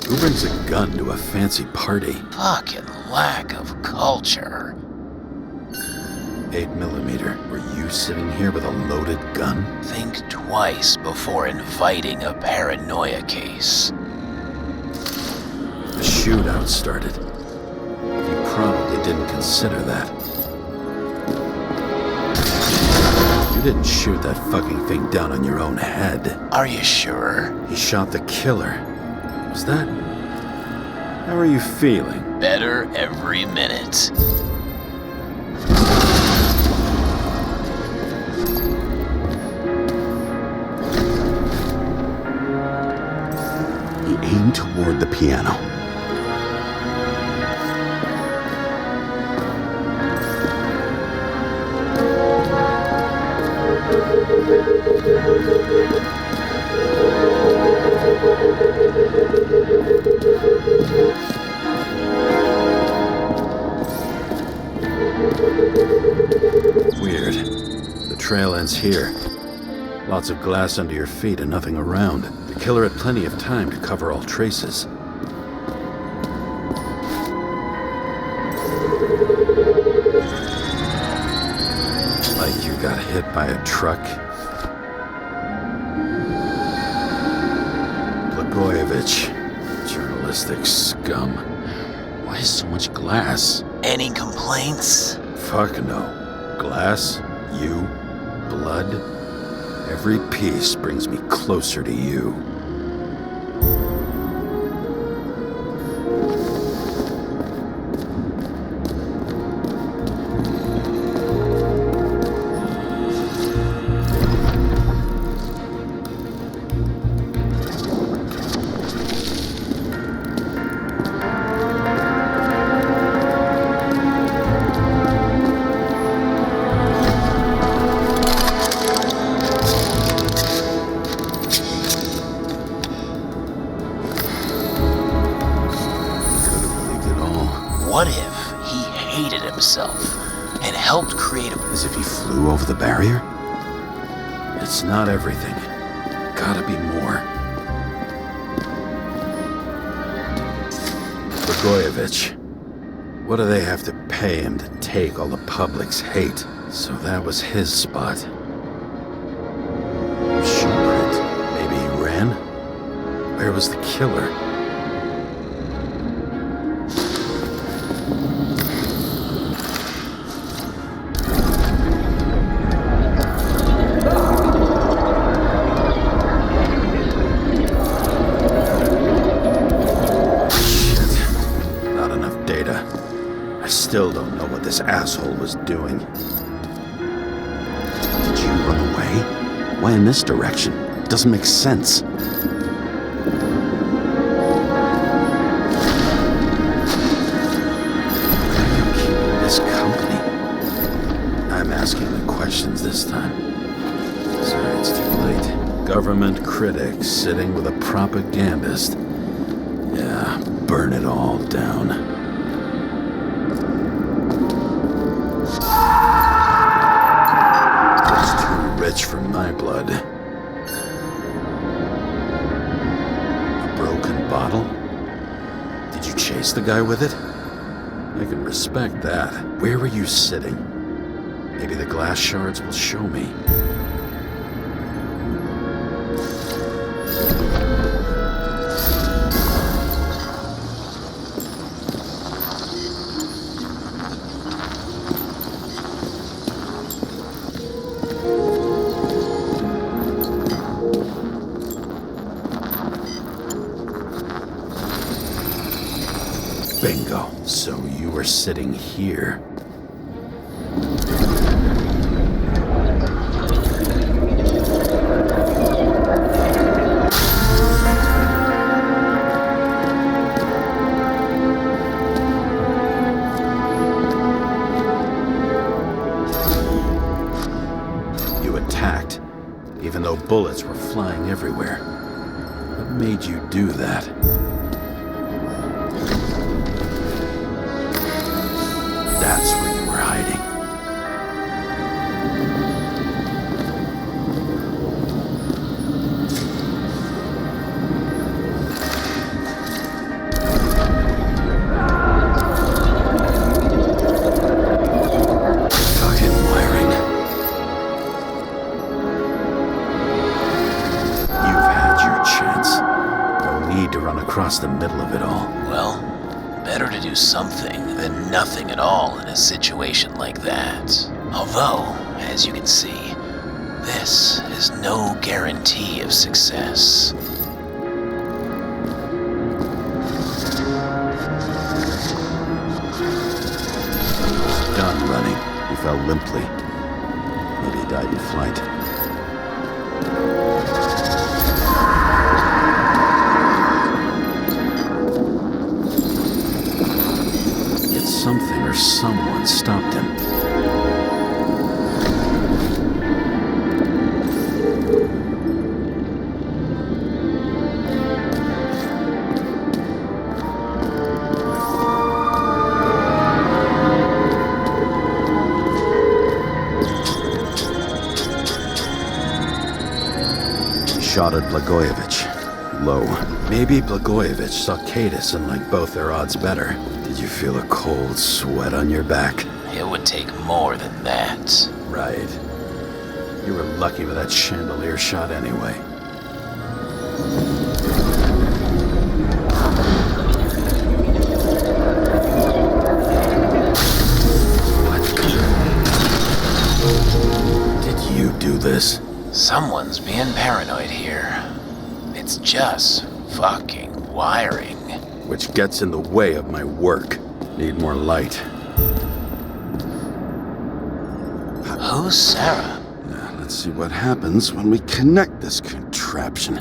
Who brings a gun to a fancy party? Fucking lack of culture. 8mm. Were you sitting here with a loaded gun? Think twice before inviting a paranoia case. A shootout started. You probably didn't consider that. You didn't shoot that fucking thing down on your own head. Are you sure? He shot the killer. Was that... How are you feeling? Better every minute. He aimed toward the piano. Weird. The trail ends here. Lots of glass under your feet and nothing around. The killer had plenty of time to cover all traces. Like you got hit by a truck. Blagojevich. Journalistic scum. Why so much glass? Any complaints? Fuck no. Glass, you, blood. Every piece brings me closer to you. What if he hated himself and helped create a... As if he flew over the barrier? It's not everything. Gotta be more. Blagojevich. What do they have to pay him to take all the public's hate? So that was his spot. Shoe print. Maybe he ran? Where was the killer? Still don't know what this asshole was doing. Did you run away? Why in this direction? It doesn't make sense. Why are you keeping this company? I'm asking the questions this time. Sorry, it's too late. Government critics sitting with a propagandist. Yeah, burn it all down. Rich for my blood. A broken bottle? Did you chase the guy with it? I can respect that. Where were you sitting? Maybe the glass shards will show me. Bingo. So you were sitting here. You attacked, even though bullets were flying everywhere. What made you do that? That's where you were hiding. Fucking wiring. You've had your chance. No need to run across the middle of it all. Well, better to do something than nothing at all in a situation like that. Although, as you can see, this is no guarantee of success. Done running. He fell limply. Maybe he died in flight. Yet something or someone stopped him. Shot at Blagojevich. Low. Maybe Blagojevich saw Cadis and liked both their odds better. Did you feel a cold sweat on your back? It would take more than that. Right. You were lucky with that chandelier shot anyway. What? Did you do this? Someone's being paranoid here. It's just fucking wiring. Which gets in the way of my work. Need more light. Who's Sarah? Now, let's see what happens when we connect this contraption.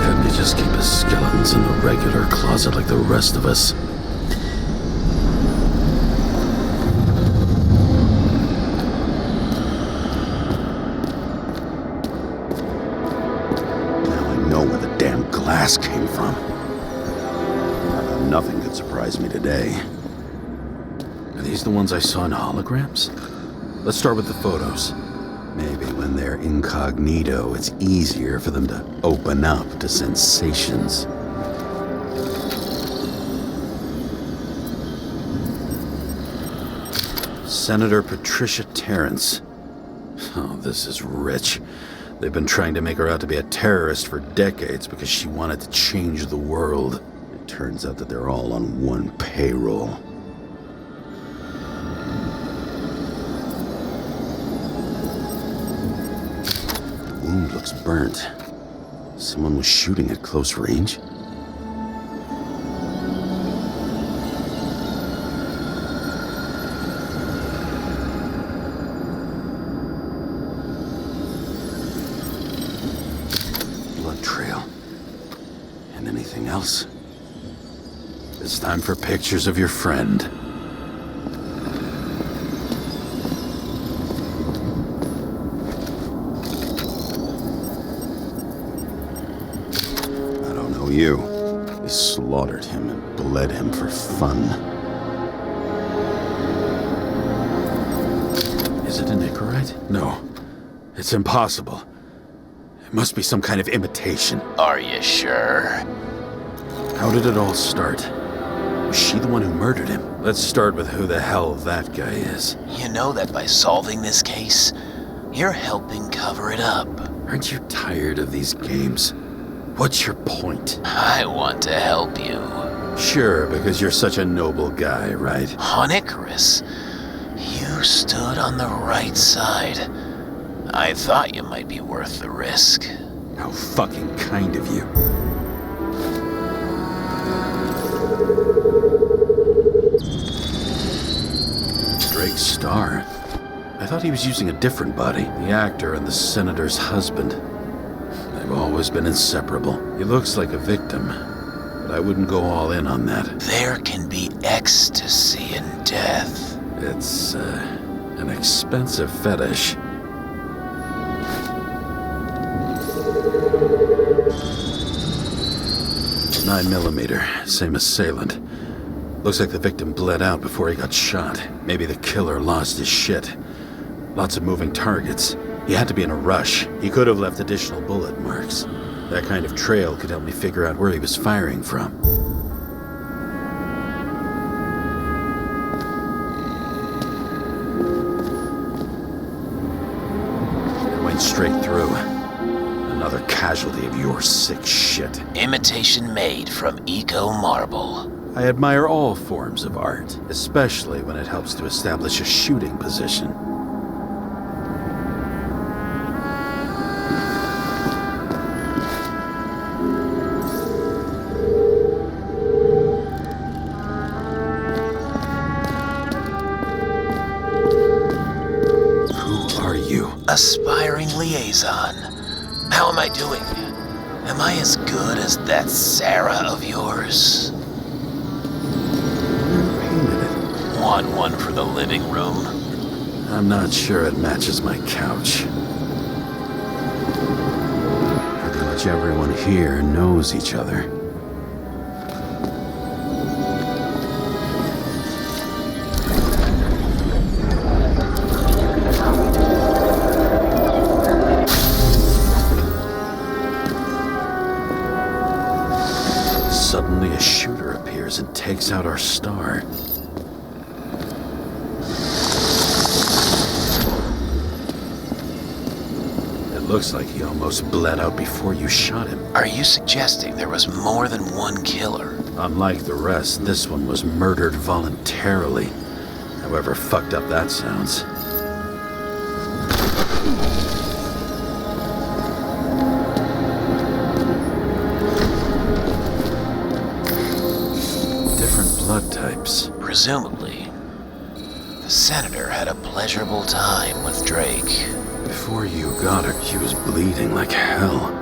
Couldn't you just keep his skeletons in the regular closet like the rest of us? Glass came from. Nothing could surprise me today. Are these the ones I saw in holograms? Let's start with the photos. Maybe when they're incognito, it's easier for them to open up to sensations. Senator Patricia Terrence. Oh, this is rich. They've been trying to make her out to be a terrorist for decades because she wanted to change the world. It turns out that they're all on one payroll. The wound looks burnt. Someone was shooting at close range? Trail. And anything else? It's time for pictures of your friend. I don't know you. They slaughtered him and bled him for fun. Is it an No, it's impossible. It must be some kind of imitation. Are you sure? How did it all start? Was she the one who murdered him? Let's start with who the hell that guy is. You know that by solving this case, you're helping cover it up. Aren't you tired of these games? What's your point? I want to help you. Sure, because you're such a noble guy, right? On Icarus, you stood on the right side. I thought you might be worth the risk. How fucking kind of you. Drake Starr? I thought he was using a different body. The actor and the senator's husband. They've always been inseparable. He looks like a victim, but I wouldn't go all in on that. There can be ecstasy in death. It's, an expensive fetish. .9mm, same assailant. Looks like the victim bled out before he got shot. Maybe the killer lost his shit. Lots of moving targets. He had to be in a rush. He could have left additional bullet marks. That kind of trail could help me figure out where he was firing from. It went straight through. Another casualty of your sick shit. Imitation made from Eco Marble. I admire all forms of art, especially when it helps to establish a shooting position. Who are you? Aspiring liaison. How am I doing? Am I as good as that Sarah of yours? Want one for the living room? I'm not sure it matches my couch. Pretty much everyone here knows each other. Suddenly a shooter appears and takes out our star. Looks like he almost bled out before you shot him. Are you suggesting there was more than one killer? Unlike the rest, this one was murdered voluntarily. However fucked up that sounds. Different blood types. Presumably, the senator had a pleasurable time with Drake. Before you got her, she was bleeding like hell.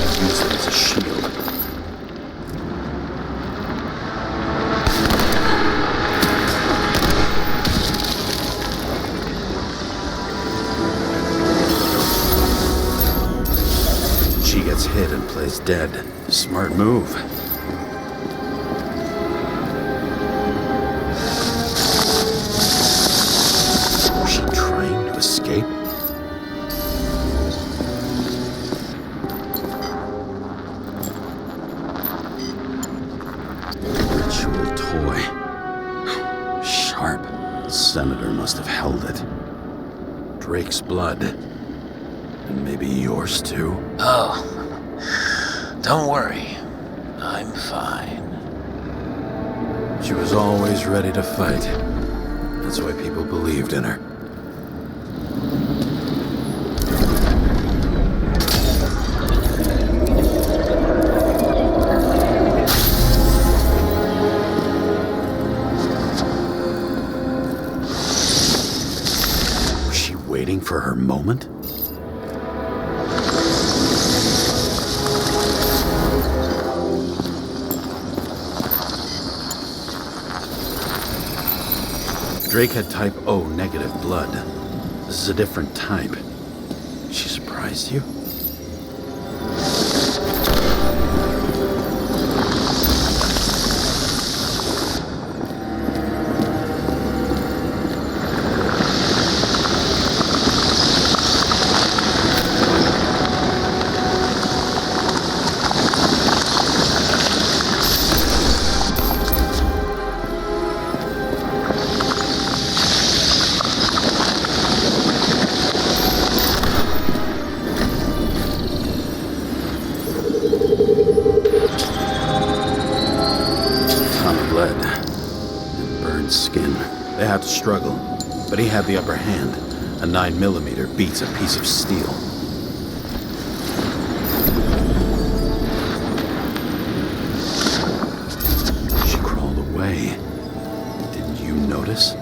Then used it as a shield. She gets hit and plays dead. Smart move. Was she trying to escape? Ritual toy. Sharp. The senator must have held it. Drake's blood. And maybe yours too? Oh, don't worry. I'm fine. She was always ready to fight. That's why people believed in her. Was she waiting for her moment? Drake had type O negative blood. This is a different type. She surprised you? struggle, but he had the upper hand. A 9mm beats a piece of steel. She crawled away. Didn't you notice?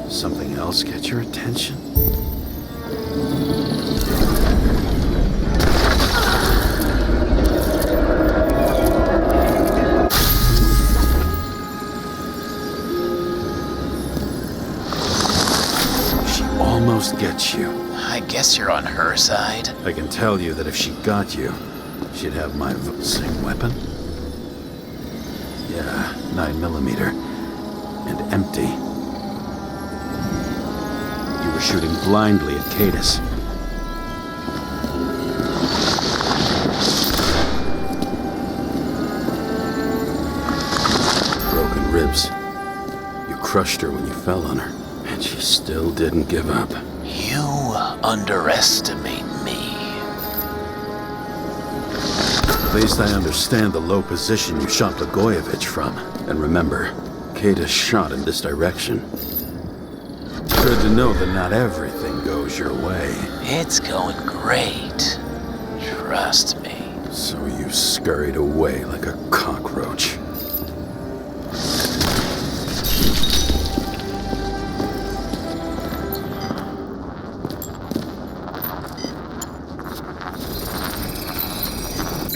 Something else get your attention? Almost gets you. I guess you're on her side. I can tell you that if she got you, she'd have my same weapon. Yeah, 9mm. And empty. You were shooting blindly at Cadus. Broken ribs. You crushed her when you fell on her. And she still didn't give up. You underestimate me. At least I understand the low position you shot Blagojevich from. And remember, Cadus shot in this direction. Good to know that not everything goes your way. It's going great. Trust me. So you scurried away like a cockroach.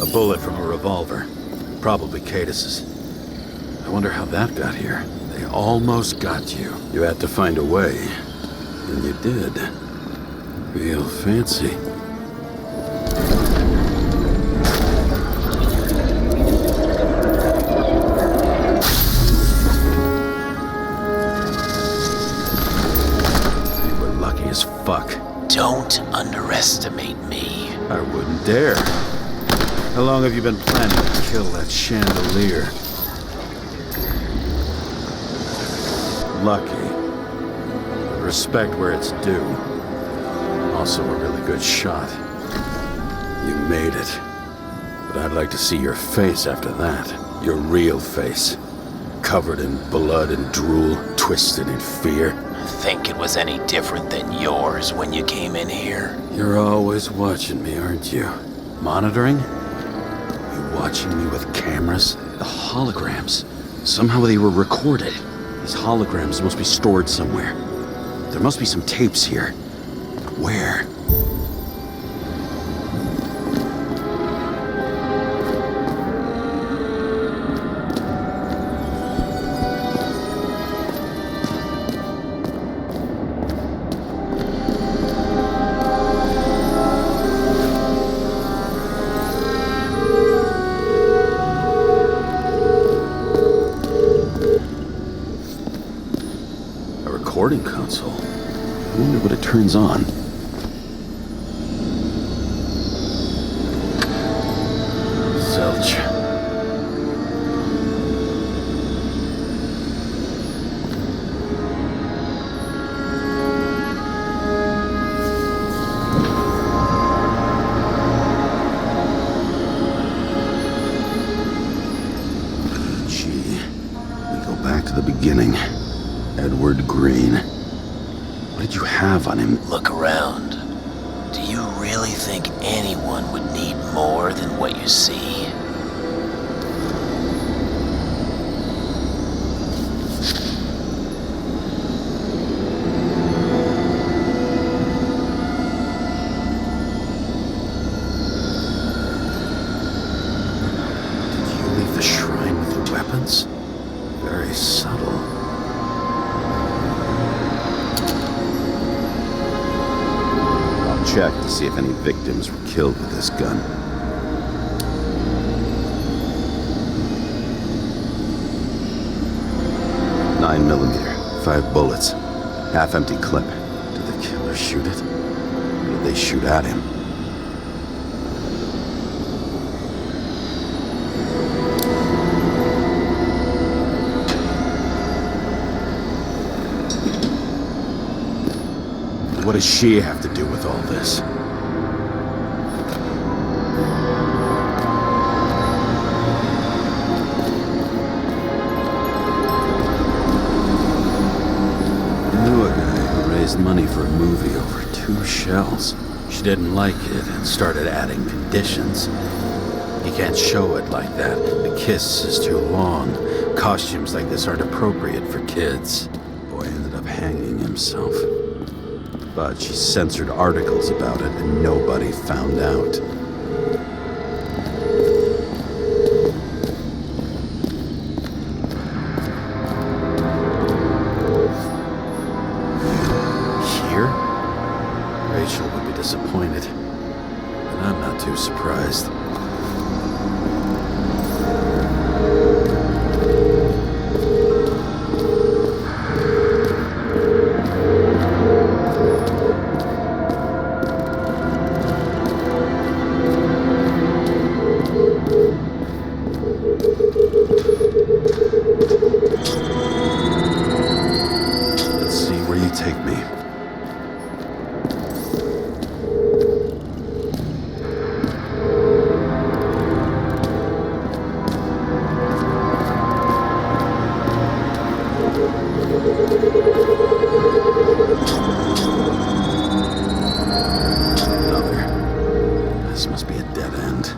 A bullet from a revolver. Probably Cadus's. I wonder how that got here. They almost got you. You had to find a way. And you did. Real fancy. You were lucky as fuck. Don't underestimate me. I wouldn't dare. How long have you been planning to kill that chandelier? Lucky. Respect where it's due. Also a really good shot. You made it. But I'd like to see your face after that. Your real face. Covered in blood and drool, twisted in fear. Think it was any different than yours when you came in here? You're always watching me, aren't you? Monitoring? Watching me with cameras? The holograms. Somehow they were recorded. These holograms must be stored somewhere. There must be some tapes here. But where? Recording console. I wonder what it turns on. Zilch. Gee, we go back to the beginning. Edward Green. What did you have on him? Look around. Do you really think anyone would need more than what you see? Did you leave the shrine with the weapons? Very subtle. Check to see if any victims were killed with this gun. .9mm, 5 bullets, half-empty clip. Did the killer shoot it? Or did they shoot at him? What does she have to do with all this? money for a movie over 2 shells. She didn't like it and started adding conditions. You can't show it like that. The kiss is too long. Costumes like this aren't appropriate for kids. Boy ended up hanging himself. But she censored articles about it and nobody found out. Rachel would be disappointed, but I'm not too surprised. Let's see where you take me. This must be a dead end.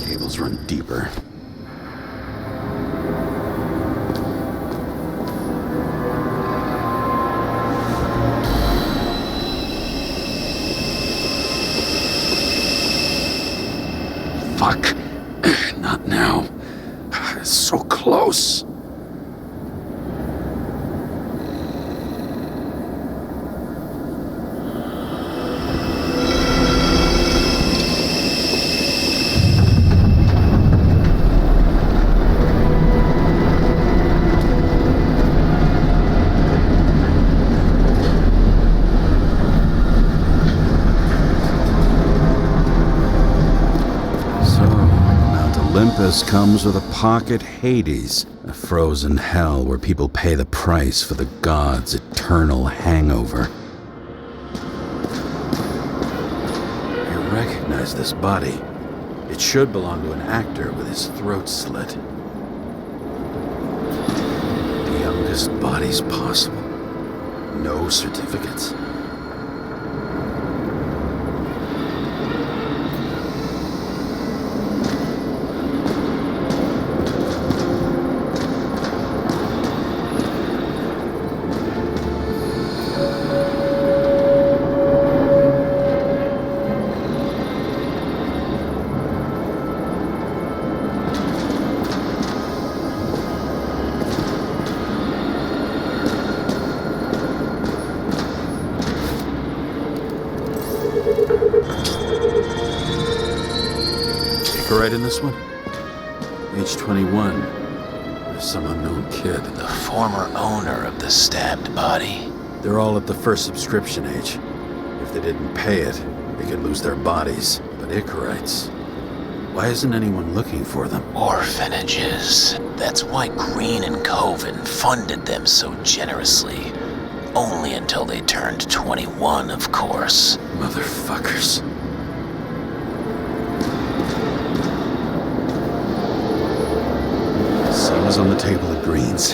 Cables run deeper. Fuck. Not now. It's so close. Olympus comes with a pocket Hades, a frozen hell where people pay the price for the gods' eternal hangover. You recognize this body. It should belong to an actor with his throat slit. The youngest bodies possible. No certificates. Right in this one? Age 21. There's some unknown kid. The former owner of the stabbed body. They're all at the first subscription age. If they didn't pay it, they could lose their bodies. But Icarites, why isn't anyone looking for them? Orphanages. That's why Green and Coven funded them so generously. Only until they turned 21, of course. Motherfuckers. Was on the table at Green's.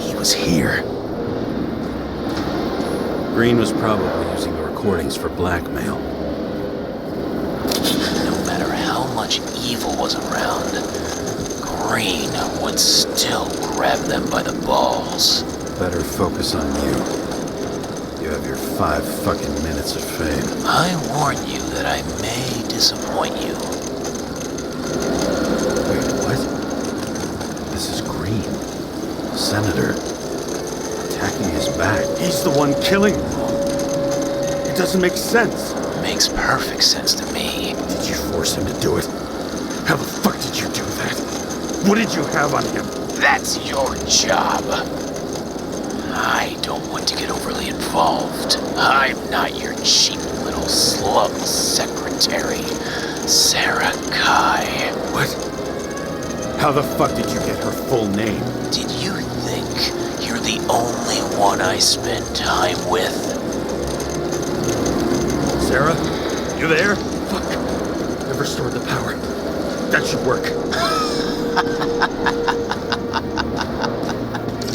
He was here. Green was probably using the recordings for blackmail. No matter how much evil was around, Green would still grab them by the balls. Better focus on you. You have your 5 fucking minutes of fame. I warn you that I may disappoint you. Wait, what? This is Green. Senator. Attacking his back. He's the one killing them. It doesn't make sense. Makes perfect sense to me. Did you force him to do it? How the fuck did you do that? What did you have on him? That's your job. I don't want to get overly involved. I'm not your cheap little slum secretary, Sarah Kai. What? How the fuck did you get her full name? Did you think you're the only one I spend time with? Sarah? You there? Fuck. I've restored the power. That should work.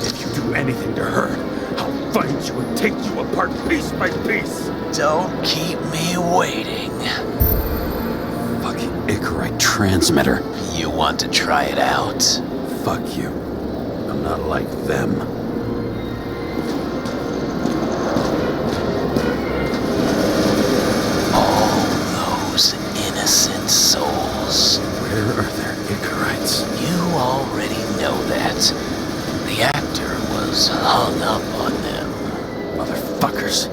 If you do anything to her, I'll find you and take you apart piece by piece. Don't keep me waiting. Fucking Icarite transmitter. You want to try it out? Fuck you. I'm not like them. All those innocent souls. Where are their Icarites? You already know that. The actor was hung up on them. Motherfuckers.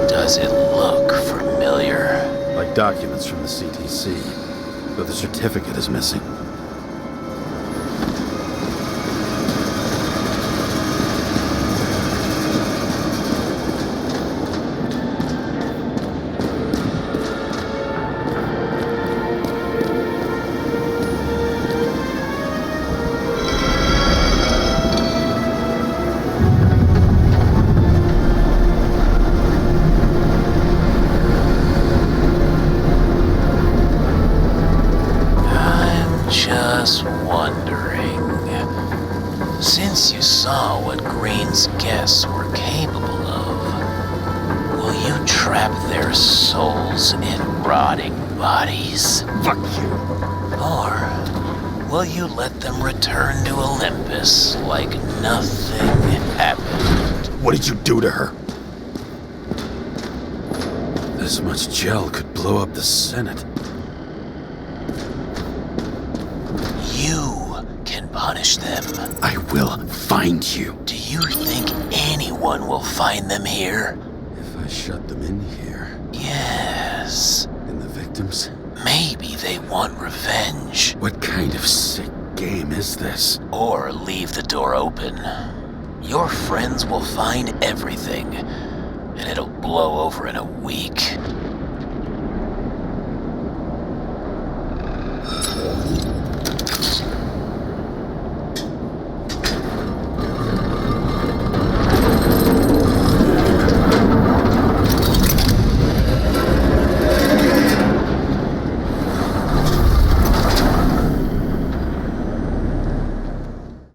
Does it look familiar? Like documents from the CTC, but the certificate is missing. Just wondering, since you saw what Green's guests were capable of, will you trap their souls in rotting bodies? Fuck you! Or will you let them return to Olympus like nothing happened? What did you do to her? This much gel could blow up the Senate. You can punish them. I will find you. Do you think anyone will find them here? If I shut them in here, Yes. and the victims, Maybe they want revenge. what kind of sick game is this? Or leave the door open. Your friends will find everything, and it'll blow over in a week.